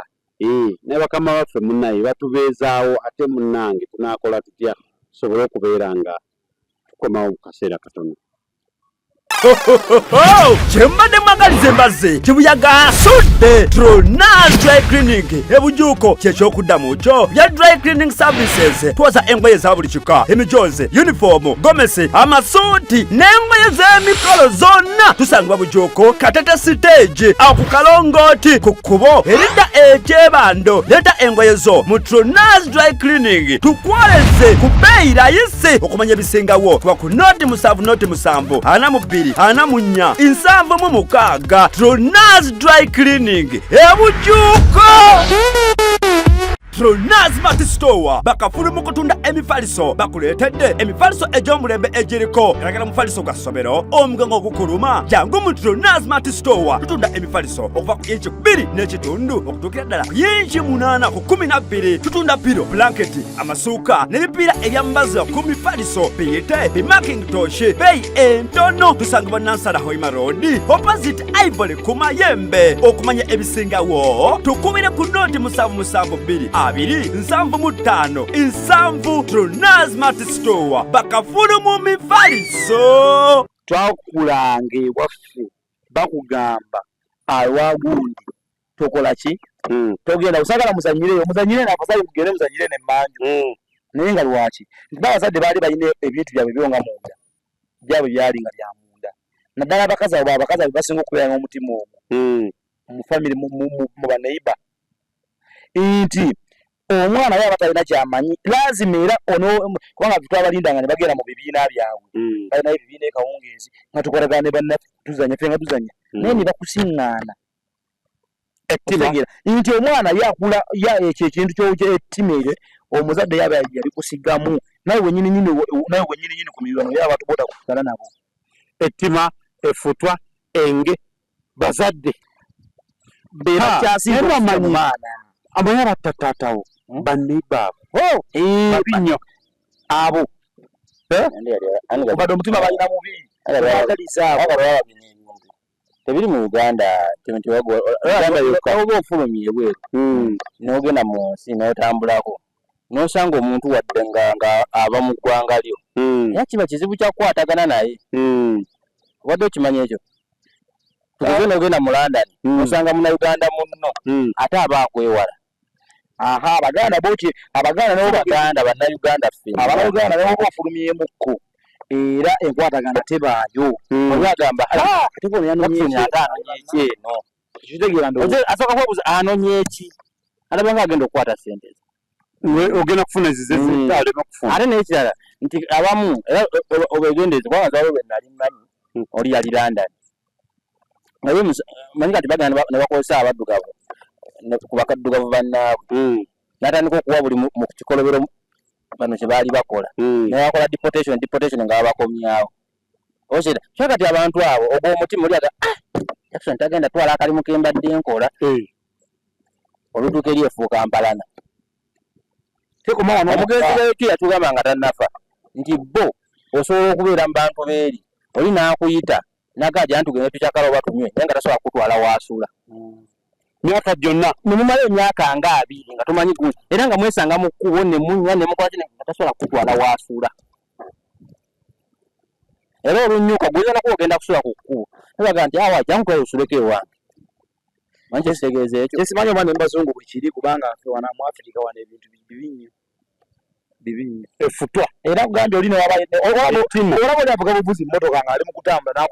naye bakama baffe munnaye batubeezaawo ate munnange tunaakola tutya sobole okubeera nga tukomawo mu kaseera katono kyembadde mwagaliza embazze kibuyaga asudde Tronas Dry Cleaning ebujuuko kyekyokuddamu kyo bya dry cleaning services twoza engoye za buli kika emijoze uniform gomesi amasuuti n'engoye z'emikolo zonna tusangibwa bujuuko Katete stage awo ku Kalongooti ku kkubo eridda ekyebando leeta engoye zo mu Tronas Dry Cleaning tukwoleze ku bbeeyi rayisi okumanya ebisingawo tuba ku noti 7 42 anamunya 7 Tronas Dry Cleaning ebujuuko Tronas Mart Store bakafulu mu kutunda emifaliso bakuleetedde emifaliso egy'omulembe egiriko eragala mufaliso gwa ssomero omugango ogukuluma jangu mu Tronas Mart Store tutunda emifaliso okuva ku inchi 2 n'ekitundu okutuukira ddala ku inchi 8 ku 12 tutunda piro blanketi amasuuka n'ebipiira ebyambaza ku mifaliso biyite bimakintosh beeyi entono tusangibwa Nansana Hoima Road opposite Ivory ku Mayembe okumanya ebisingawo tukubire ku noti 772 275 Tronas Mart Store bakafulu mu mifaliso twakulanga ewaffe bakugamba alwagundi tokola ki togenda usagala muzanyire nafasali kugende muzanyire nemmanju naye nga lwaki nti abazadde baali balina ebintu byabwe byonga munda byabwe byali nga bya munda naddala abakazi abo abakazi basinga okubeera n'omutima ogwo mu famire mu baneiba nti omwana yaba talina kyamanyi lazima era kubanga tutwabalindanga ne bagenda mu bibiina byabwe balina ebibiina ekawungeezi nga tukolagana ne bannaffe tuzanya ffe nga tuzanya naye ne bakusiŋŋaana ettitegera nti omwana yakula ekyo ekintu ky'ettimere omuzadde yaba yali kusigamu nawe wenyini ku mirwano yaba tubota kusala nabo ettima efutwa enge bazadde bebakyasiga omwana amanyi batatatawo baneibaabo babinyo abo obadde omutima balina mubi agalizaabo tebiri mu Uganda oba ofulumye ebweru n'ogenda mu nsi n'otambulako n'osanga omuntu wadde nga aba mu ggwanga lyo era kiba kizibu kya kukwatagana naye obadde okimanya ekyo tuze n'ogenda mu London osanga munnayuganda munno ate aba akwewala abaganda boti abaganda nabo baganda bannayuganda ffe abaganda nabo bafulumyemukko era enkwatagana tebaayo olwagamba ate bono yanonye eki eno kitegeera asooka kwebuuza anonye eki alaba nga agenda okukwata ssente ogenda kufuna zizeze ate n'ekirala nti abamu obwegendezi kubanga nzawe bwe nali mmanyi oli yali London naye manyi kati bagenda ne bakozesa abaddugavu ku bakaddugavu bannaabwe n'atandika okuwa buli mu kikolobero bano kye baali bakola naye bakola deportation nga babakomyawo okira so kati abantu abo ogw'omutima oli aga Jackson tagenda twala akalimu ke mbadde nkola olutuuka eri efuuka mpalana omugenzi w'eki yatugamba nga tannafa nti bo osobola okubeera mu bantu beeri oli n'akuyita nagaja ntugende tukyakala oba tunywe naye nga tasobola kutwala waasula myaka gyonna nemumala emyaka nga 2 nga tumanyi gundi era nga mwesanga mu kkubo ne munywa ne mukola kino nga tasobola kutwala waasula era olunnyuka guyina okugenda kusula ku kkubo nabaga nti awa jangu twale usuleko ewange manyi kyekitegeeza ekyo esimanyi oba nembazungu bwe kiri kubanga ffe wana mu Africa wana ebintu bibi nnyo efutwa era kugambye oli olaba oli avuga buvuzi mmotoka ng'ali mu kutambula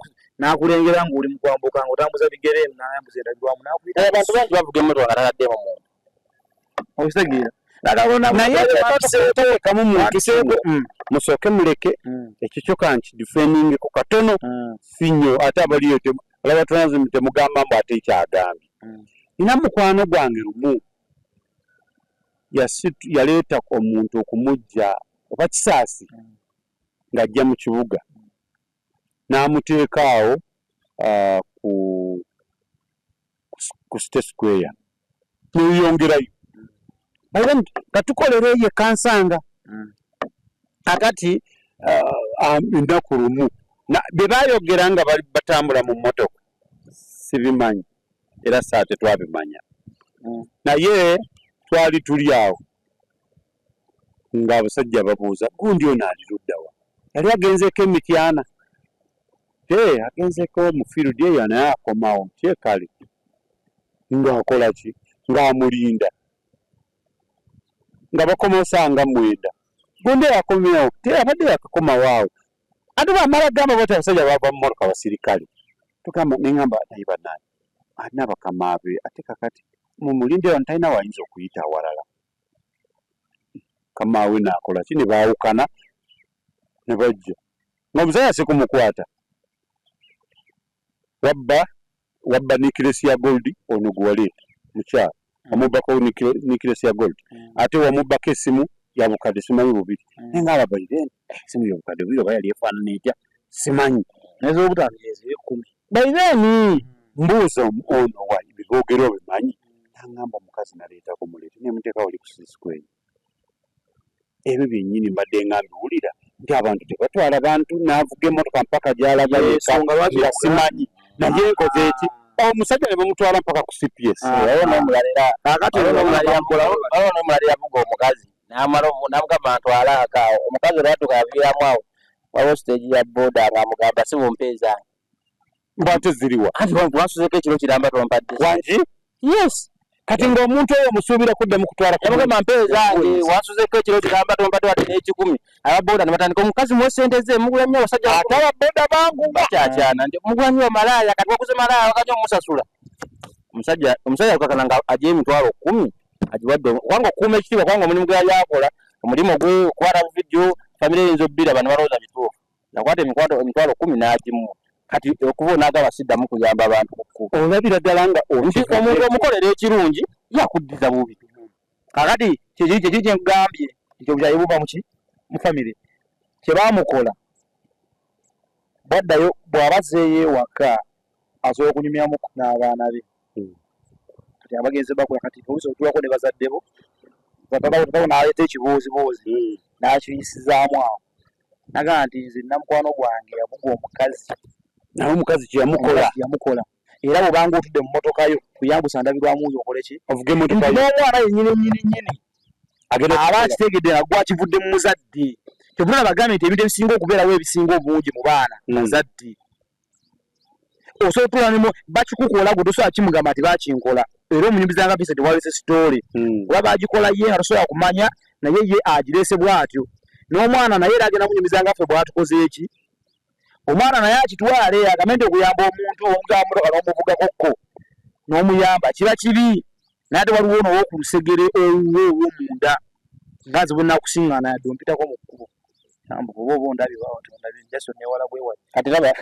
n'akulengera ng'oli mu kwambuka ng'otambuza bigere n'ayambuza endagirwamu n'akuyita abantu bangi bavuga emmotoka nga tataddemu muntu okitegeera naye teekamu muntu musooke muleke ekyo kyokka nkidifendingeko katono si nnyo ate abaliyo olaba transimu temugamba mbu ate ekyagambye nina mukwano gwange lumu yaleeta omuntu okumujja oba kisaasi ng'ajja mu kibuga n'amuteeka awo ku State Square n'eyongerayo katukolera eyo ekansanga akati ennaku lumu bye baayogera nga bali batambula mu mmotoka sibimanyi era saa tetwabimanya naye twali tuli awo ng'abasajja babuuza gundi ono ali ludda wa yali agenzeko emityana agenzeko mu field eyo naye akomawo kyekale ng'akola ki ng'amulinda nga bakomawo sanga 9 gundi yakomyewo abadde yakakomawo awo ate bamala gamba bati abasajja bava mu mmotoka basirikale tugamba neŋŋamba naye bannange alina bakama be ate kakati mumulinde wano talina wayinza okuyita awalala kamaawe n'akola ki ne baawukana ne bajja ng'omusajja si kumukwata wabba nikiresi ya goldi ono gwe waleeta mukyala wamubbako nikiresi ya goldi ate wamubbako essimu ya bukadde simanyi bubiri naye nga ababaire essimu ya bukadde bubiri oba yali efaanana etya simanyi nez'obutandiyezi 10 baireni mbuuza ono wa biboogera obimanyi nangamba omukazi naleetako muleete nemuteeka wali ku sisikwenyi ebyo byennyini mbadde nga mbiwulira nti abantu tebatwala bantu n'avuga emmotoka mpaka gy'alagayeeka nga simanyi naye nkoze eki omusajja ne bamutwala mpaka ku CPS n'omulala yavuga omukazi n'amugamba ntwala akaawo omukazi olwatuka yaviiramu awo waliwo stage ya boda ng'amugamba si bumpeezange mbwate ziriwa anti wansuzeko ekiro kiramba tompadde wangi yes kati ng'omuntu oyo musuubira kuddamu kutwala yamugamba mpeezange wansuzeko ekiro kiramba tompadde wadde n'ekikumi ababoda ne batandika omukazi muwe sente ze mugula nnyo abasajja ate ababoda bangu bakyakyana nti mugula nnyo malaaya kati waguze malaaya wakajja omusasula omusajja akakana nga agy'e emitwalo 10 agiwadde kubanga okukuuma ekitiibwa kubanga omulimu gwe yali akola omulimu gwe okukwata vidiyo famire eyinza obbira bano balowooza bituufu yakwata emitwalo 10 n'agimu kati okuba onaagaba siddamu kuyamba abantu ku kkubo olabira ddala nga nti omuntu omukolera ekirungi yakuddiza bubi kakati kyekiri kye nkugambye nti obukyayi buva mu famire kye baamukola baddayo bw'abazeeyo ewaka asobola okunyumyamu n'abaana be kati abagenzi bakola kati poliisi otuwako ne bazadde bo bakabo n'aleeta ekibuuziboozi n'akiyisizaamu awo nagaa nti nze namukwano gwange yavuga omukazi naye omukazi kyeyamukola era bw'obanga otudde mu mmotoka yo kuyambusa ndabirwamu oyo okole ki ovuge emmotoka yo n'omwana yennyini abakitegedde nga gwakivudde mu muzadde kyovuna bagambye nti ebintu ebisinga okubeerawo ebisinga obungi mu baana bazadde osobola tulanemo bakikukoola gwe tosobola kimugamba nti bakinkola era omunyumizanga bisa tewalese sitoole oba bagikola ye nga tosobola kumanya naye ye agirese bw'atyo n'omwana naye era agenda munyumizanga ffe bwatukoze eki omwana naye akitwale agambe nti okuyamba omuntu n'omuvugakokko n'omuyamba kiba kibi naye ate waliwo n'owoku lusegere ow'omunda ngazi bwe nakusiŋŋaana yadde ompitako mu kkubo oba oba ondabi jason newala bwewali kati laba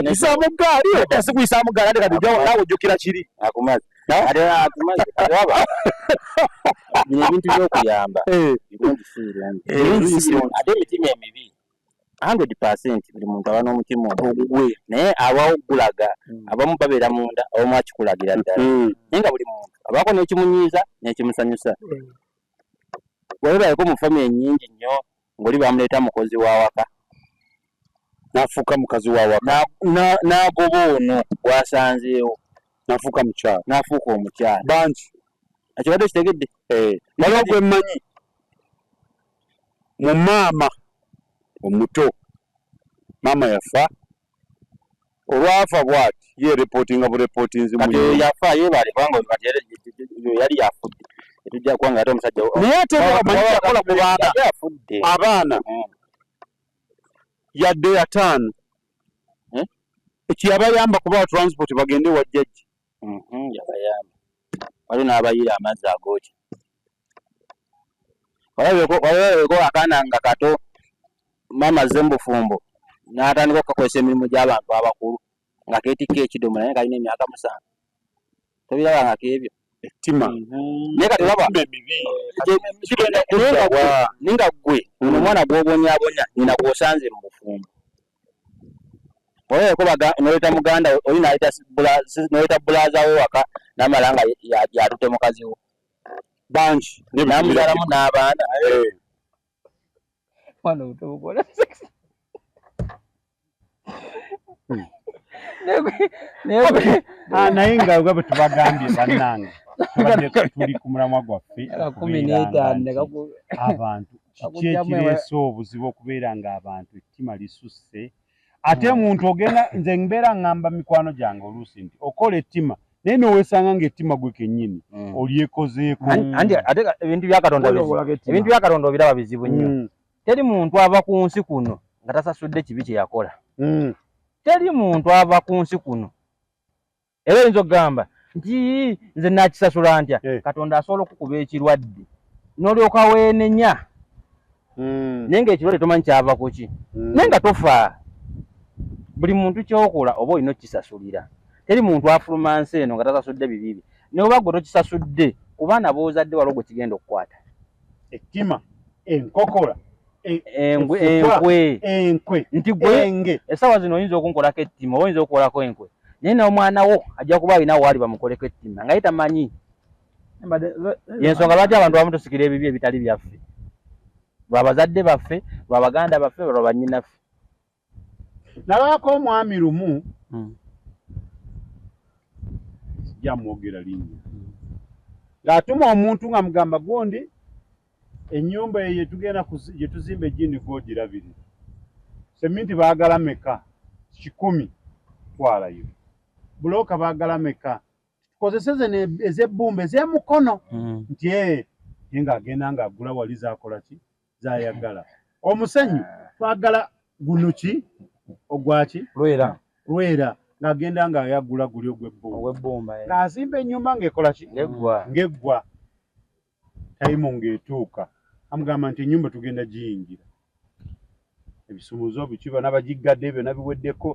kisaamu ggaali otasi kuyisaamu ggaali ate kati naawe ojjukira kiri akumazi laba bino ebintu by'okuyamba birungi si ate emitima emibi 100% buli muntu aba n'omutima ogugwe naye abawo gulaga abamu babeera munda abamu akikulagira ddala naye nga buli muntu abaako n'ekimunyiiza n'ekimusanyusa weebayeko mu famire nnyingi nnyo ng'oli bamuleeta mukozi wa waka n'afuuka mukazi wa waka n'agoba ono gwasanzeewo n'afuuka omukyala bangi ekibadde kitegedde waliwo gwe mmanyi mu maama omuto maama yafa olwafa bw'ati ye reportinga bureportinzi kati yafa yeebale kubanga yali yafudde etujja kuba nga ate omusajja naye ate akola ku baana abaana yadde yataano ekiyabayamba kubawa transport bagende wa jjajji yabayamba waliwo n'abayira amazzi agookya walabeko akaana nga kato maama azze mbufumbo n'atandika okukakozesa emirimu gy'abantu abakulu nga keetikka ekidomola naye kalina emyaka 7 tobiraba nga keebyo ettima naye kati laba ninga ggwe omwana gw'obonyabonya nyina gw'osanze mu bufumbo olabeko n'oleeta muganda oli n'oleeta bulaaza we waka n'amala nga yatutte mukazi wo bangi n'amuzalamu n'abaana mwana utobukola naye nga bwe tubagambye bannange tubadde tuli ku mulamwa gwaffe 15 abantu kiki ekireese obuzibu okubeera ng'abantu ettima lisusse ate muntu ogenda nze mbeera ngamba mikwano gyange oluusi nti okola ettima naye n'owesanga ng'ettima gwe kennyini olyekozeeko ate ebintu bya Katonda obiraba bizibu nnyo teri muntu ava ku nsi kuno nga tasasudde kibi kye yakola teri muntu ava ku nsi kuno era oyinza okugamba nti nze nakisasula ntya Katonda asobola okukuba ekirwadde n'olyoka weenenya naye ng'ekirwadde tomanyi kyava ku ki naye nga tofa buli muntu kyokola oba olina okkisasulira teri muntu afuluma nsi eno nga tasasudde bibibi naye oba gwe tokisasudde ku baana boozadde waliwo gwe kigenda okukwata ettima enkokola enkwe nti gwe essaawa zino oyinza okunkolako ettima oba oyinza okukolako enkwe naye n'omwana wo ajja kuba alina waali bamukoleko ettima nga ye tamanyi yensonga lwaki abantu bamu tusikira ebibi ebitali byaffe lwa bazadde baffe lwa baganda baffe lwa bannyinaffe nalabako omwami lumu sijamwogera linnya ng'atuma omuntu nga mugamba gundi ennyumba eyo tugenda gye tuzimba ejjini gw'ogirabirira seminti baagala meka 10 twalayo bulooka baagala meka tukozese zino ez'ebbumba ez'emukono nti ye ng'agenda ng'agula wali zaakola ki zaayagala omusenyu twagala guno ki ogwaki lwera ng'agenda ng'ayagula guli ogw'ebbumba ng'azimba ennyumba ng'ekola ki ng'eggwa tayimu ng'etuuka amugamba nti ennyumba tugenda giyingira ebisumuzo bikiba n'abagiggadde ebyo nabiweddeko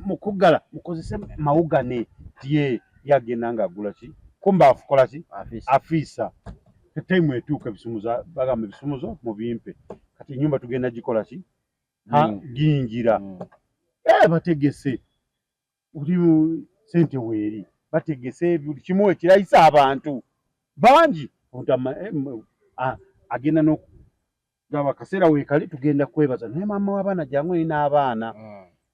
mu kuggala mukozese mawugane ye yagenda ng'agula ki kumba afukola ki afiisa tayimu etuuka ebisumuzo bagamba ebisumuzo mubimpe kati ennyumba tugenda gikola ki giyingira bategese buli sente weeri bategese buli kimu ekirayisa abantu bangi agenda n'okugaba akaseera weekali tugenda kwebaza naye maama w'abaana jangu olina abaana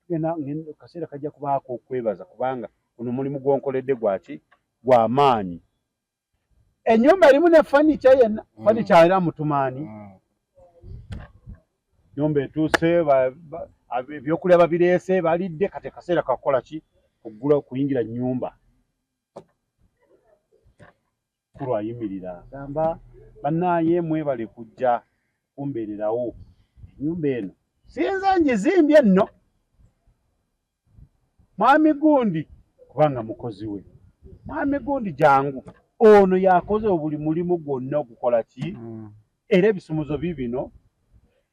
tugenda akaseera kajja kubaako okwebaza kubanga guno mulimu gw'onkoledde gwaki gw'amaanyi Ennyumba erimu ne furniture yenna. Furniture era mutumaani. Nyumba etuuse ebyokulya babireese balidde kati kaseera kakola ki okugula okuyingira nnyumba. Kulu ayimirira agamba bannaaye mwebale kujja kumbeererawo ennyumba eno siyinza ngizimbye nno. Mwami Gundi kubanga mukozi we. Mwami Gundi jangu ono yakoze buli mulimu gwonna ogukola ki era ebisumuzo bibino.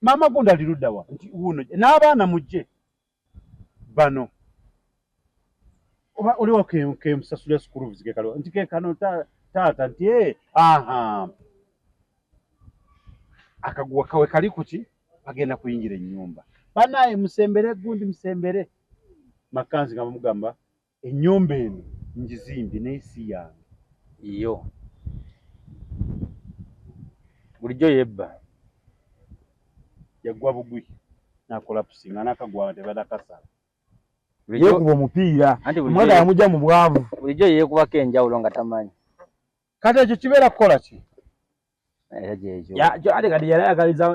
Mama Gundi alirudda wa nti uno n'abaana mujje bano oba oliwo ke musasule school fees ke kalo nti ke kano taata nti akaguwa kawe kali kuki agenda kuyingira ennyumba. Banaye musembere Gundi musembere. Makanzi nga mugamba ennyumba eno ngizimbye n'esi yange. Iyo bulijjo yebba yagwa bugwi nakola pusinga nakagwa tebatakasala. Yekuba omupiira omwana yamujja mu bwavu. Bulijjo yekubako enjawulo nga tamanyi. Kati ekyo kibeera kukola ki? Ate kati yayagaliza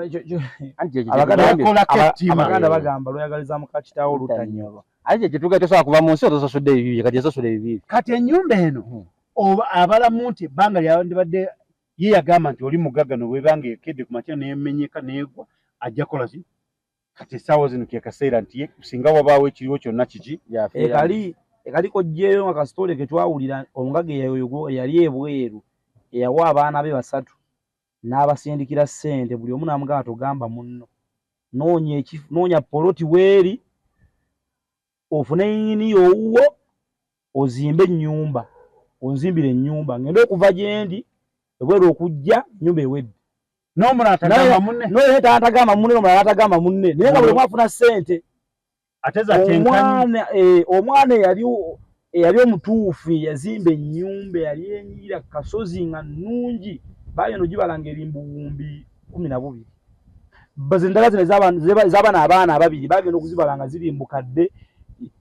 abaganda bagamba lweyagaliza muka kitaawo olutannyo. Ate kituuka tosobola kuva mu nsi otosasudde ebibiiri kati yasasula ebibiiri. Kati ennyumba eno oba abalamu nti ebbanga lyandibadde ye yagamba nti oli mugagga nobwebanga ekedde ku makya neemenyeka neegwa ajja kola ki? Kati essaawa zino ke kaseera nti ye singa wabaawo ekiriwo kyonna kiki ekaliko jjeeyo nga kasitole ke twawulira omugagga yali ebweru eyawa abaana be 3 n'abasindikira ssente buli omu n'amugamba togamba munno noonya poloti weeri ofune yini owuwo ozimbe ennyumba onzimbire ennyumba ngende okuva gyendi ebweru okujja ennyumba ewedde. N'omulala atagamba munne. Noye atagamba munne n'omulala atagamba munne. Naye nga buli mwafuna ssente. Ateza kyenkani. Omwana eyali omutuufu yazimba ennyumba yali enyira kasozi nga nnungi. Bayo no gibalanga erimbuwumbi 12. Baze ndala zino z'abaana abaana ababiri bagenda okuzibalanga ziri mbukadde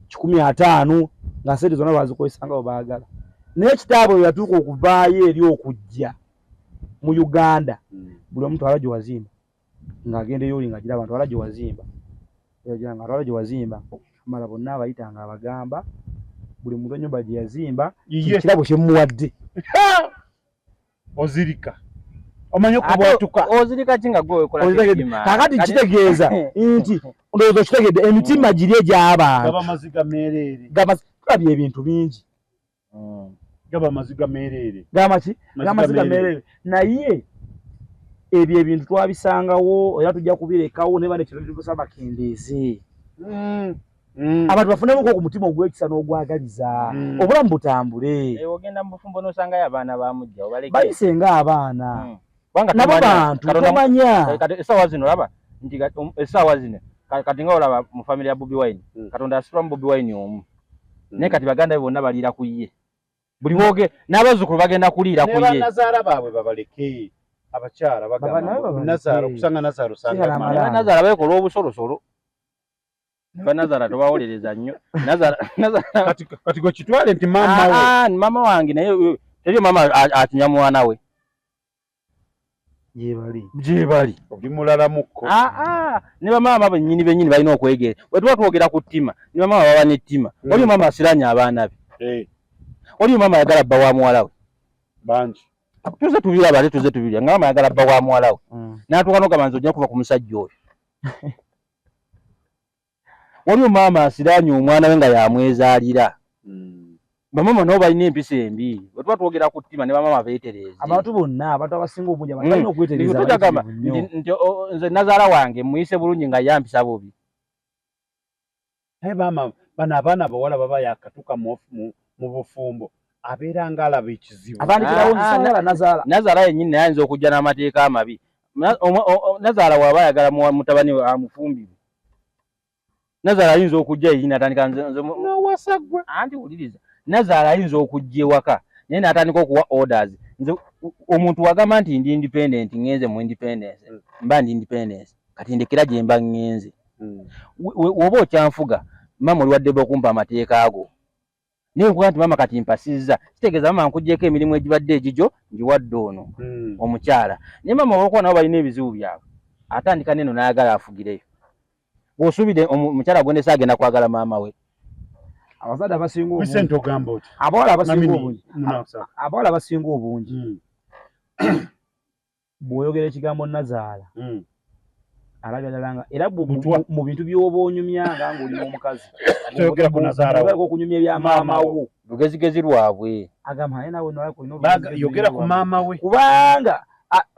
15 nga sente zonna bazikozesanga baagala. Naye kitaabo yatuuka okuvaayo eri okujja mu Uganda. Buli omuntu alaje wazimba ng'agenda yoli ng'agira abantu alaje wazimba yagira nga alaje wazimba mala bonna abayitanga abagamba buli muntu ennyumba gye yazimba kirabo kye muwadde ozirika omanyi okubwatuka ozirika kinga gwe kola kima kakati kitegeeza nti ndowooza kitegedde emitima giri egy'abantu gaba maziga meerere gabye ebintu bingi gaba maziga meerere maziga meerere naye ebyo ebintu twabisangawo era tujja kubirekawo ne bane kino tusaba kendeeze. Abantu bafunemuko ku mutima ogwekisa n'ogwagaliza obulamu butambule. Ogenda mu bufumbo n'osangayo abaana bamujja obaleke bayisenga abaana nabo bantu tomanya kati essaawa zino laba nti essaawa zino kati nga olaba mu family ya Bobi Wine Katonda asitula mu Bobi Wine omu naye kati baganda bonna baliira ku ye buli woge n'abazzukulu bagenda kuliira ku ye ne banazaala baabwe babaleke abakyala bagamba Nazaro kusanga Nazaro sanga Nazaro bekola obusolosolo Nazaro tobawolereza nnyo Nazaro kati go kitwale nti mama we mama wange naye teri mama atinya mwana we jebali oli mulala mukko ne bamama bennyini balina okwegera bwe tuba twogera ku ttima ne bamama baba n'ettima oli mama asiranya abaana be oli mama ayagala bba wa muwala we bangi tuze tubiraba ate tuze tubirya nga mama ayagala bba wa muwala we n'atuuka n'ogamba nti ojja kuva ku musajja oyo oli mama asiranya omwana we nga yamwezaalira bamama nabo balina empisa embi bwe tuba twogera ku ttima ne bamama beetereze abantu bonna abantu abasinga obungi abalina okwetereza tutagamba nti nze nazaala wange muyise bulungi nga yampisa bubi naye mama bano abaana bawala baba yakatuka mu bufumbo abeera nga alaba ekizibu atandikirawo nazaala yennyini naye ayinza okujja n'amateeka amabi nazaala waaba ayagala mutabani we amufumbire nazaala ayinza okujja yennyini atandika nowasagwe anti wuliriza nazaala ayinza okujja ewaka naye n'atandika okuwa orders nze omuntu wagamba nti ndi independent ngenze mu independence mba ndi independence kati ndekera gye mba ngenze woba okyanfuga mama oli wadde bwe okumpa amateeka ago Niye nkuga nti mama kati mpasizza kitegeeza mama nkuggyeko emirimu egibadde egijo ngiwadde ono omukyala naye mama olwokuba nabo balina ebizibu byabwe atandika neno n'ayagala afugireyo bw'osuubire omukyala gwendese agenda kwagala maama we abazadde abasinga Vicente ogamba oti abawala abasinga obungi abawala abasinga obungi bw'oyogera ekigambo nazaala alaga ddala nga era mu bintu by'oba onyumyanga ng'olina omukazi toyogera ku nazaala wo okunyumya ebya maama wo lugezigezi lwabwe agamba naye nawe nolina yogera ku maama we kubanga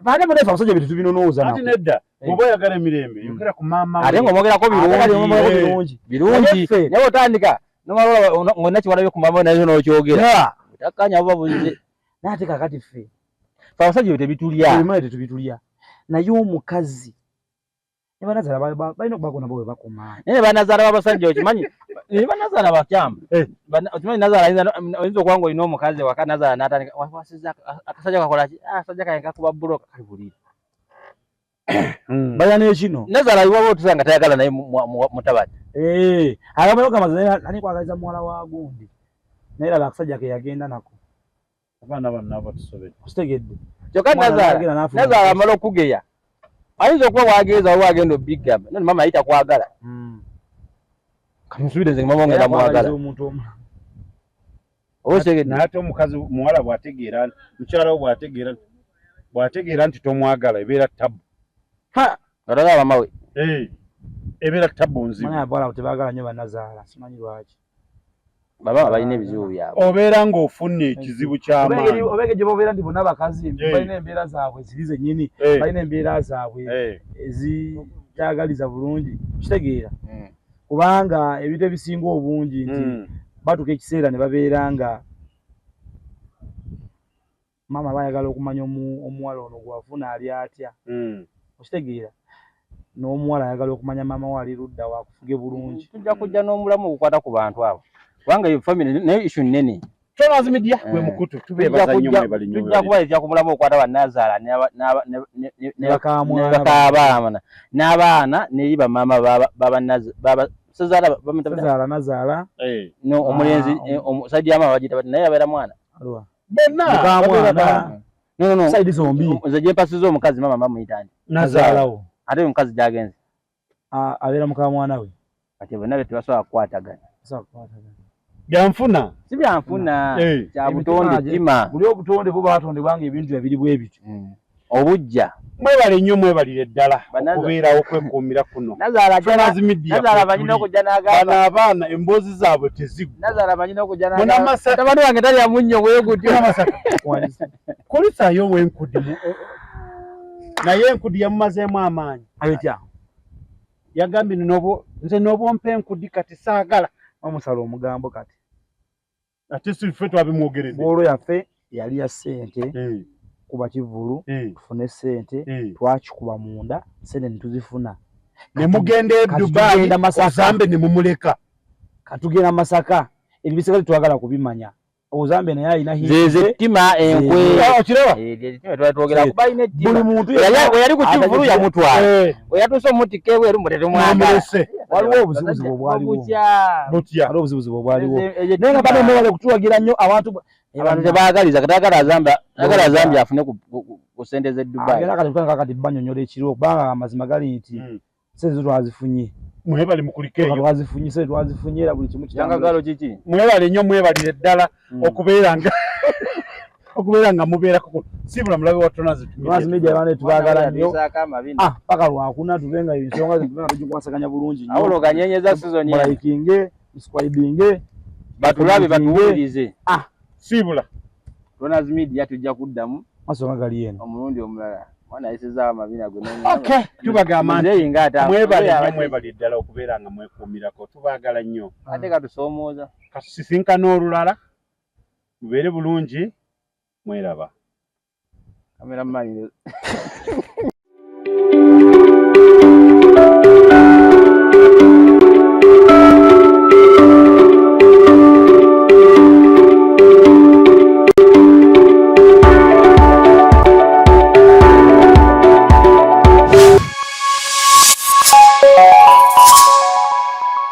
baade muneefa abasajja bintu tubinonooza ati nedda bw'oba oyagala emirembe yogera ku maama we ate ng'omwogerako birungi naye otandika ngonna kiwalabye ku maama we naye n'okyogera takkanya buba buzize naate kakati ffe abasajja byo tebitulya naye omukazi ne banazaala balina okubakona bwe bakoma naye banazaala b'abasajja okimanyi banazaala bakyamba okimanyi nazaala oyinza okuba nga olina omukazi waka nazaala n'atandika wasiza akasajja kakola ki akasajja kange kakuba buloka kali bulira balina n'ekino nazaala iwaba otusanga tayagala naye mutabadde agamayo gamaza ani kwagaliza muwala wa gundi naye laba akasajja ke yagenda nako abaana bano abatusobedde kitegedde kyokka nazaala amala okugeya ayinza okuba bwageza oba agenda obbigamba nani mama ayita kwagala kamusubire nze mama ngenda mwagala naye ate omukazi muwala bw'ategeera mukyala we bw'ategeera nti tomwagala ebeera tabu atagala mama we ebeera tabu nzibu abawala tebaagala nnyo banazaala simanyi lwaki baba balina ebizibu byabwe obeera ng'ofunye ekizibu ky'amaanyi obeege gye babeera nti bonna bakazi balina embeera zaabwe ziri zennyini balina embeera zaabwe ezikyagaliza bulungi kitegeera kubanga ebintu ebisinga obungi nti batuuka ekiseera ne babeera nga maama bayagala okumanya omuwala ono gwafuna ali atya okitegeera n'omuwala ayagala okumanya maama we ali ludda waakufuge bulungi tujja kujja n'omulamu ogukwata ku bantu abo kubanga iyo family naye issue nnene Tonazi media gwe mukutu tubebaza nnyo mwebali nnyo tujja kuba ekya kumulamu okwata bannazaala n'abaana neri bamaama nazaala no omulenzi omusajja yamaama bagita bati naye yabeera mwana bonna no saidi zombi nze gye mpasiza omukazi maama bamuyita nazaalawo ate omukazi gyagenze abeera muka mwana we kati bonna be tebasobola kukwatagana byanfuna si byanfuna kya butonde ttima buli obutonde buba batondebwa nga ebintu ebiri bwe bityo obujja mwebale nnyo mwebalire ddala okubeerawo kwekuumira kuno Nazaala banyina okujja n'agamba bano abaana emboozi zaabwe tezigwa Nazaala banyina okujja n'agamba tabani wange talya munnyo bwe gutyo kulisaayo w'enkudi naye enkudi yamumazeemu amaanyi abetya yagambye nze n'obwompa enkudi kati saagala omusala omugambo kati ate si ffe twabimwogeredde olwo yaffe yali ya ssente kuba kivulu tufune ssente twakikuba munda ssente netuzifuna ne mugenda e Dubai Ozambe ne mumuleka katugenda Masaka ebisigale twagala kubimanya Ozambe naye alina zeze ttima enkwe okiraba twatwogera kuba ine ttima buli muntu yali ku kivulu yamutwala oyatuse omuti kewe mutete mwagala waliwo obuzibuzibu obwaliwo butya waliwo obuzibuzibu obwaliwo naye nga bano mwebale kutuwagira nnyo abantu tebaagaliza katagala Zambia afune ku ssente z'e Dubai era kati tutandika kati banyonyola ekiro kubanga amazima gali nti ssente twazifunye mwebale mukulikeeyo twazifunye ssente twazifunye era buli kimu kyangagalo kiki mwebale nnyo mwebalire ddala okubeera nga mubeerako sibula mulabe wa Tonazi media abantu tubaagala nnyo paka lwakuna tubenga ensonga zetubenga tugikwasaganya bulungi nnyo awulo ganyenyeza season ya likinge subscribinge batulabe batuwulirize sibula Tonazi media tujja kuddamu masonga gali eno omulundi omulala mwana ayisizaawo amabina gwe tubagamba nti mwebale ddala okubeera nga mwekuumirako tubaagala nnyo ate katusoomooza kasisinkana olulala mubeere bulungi mweraba kamera mmanyi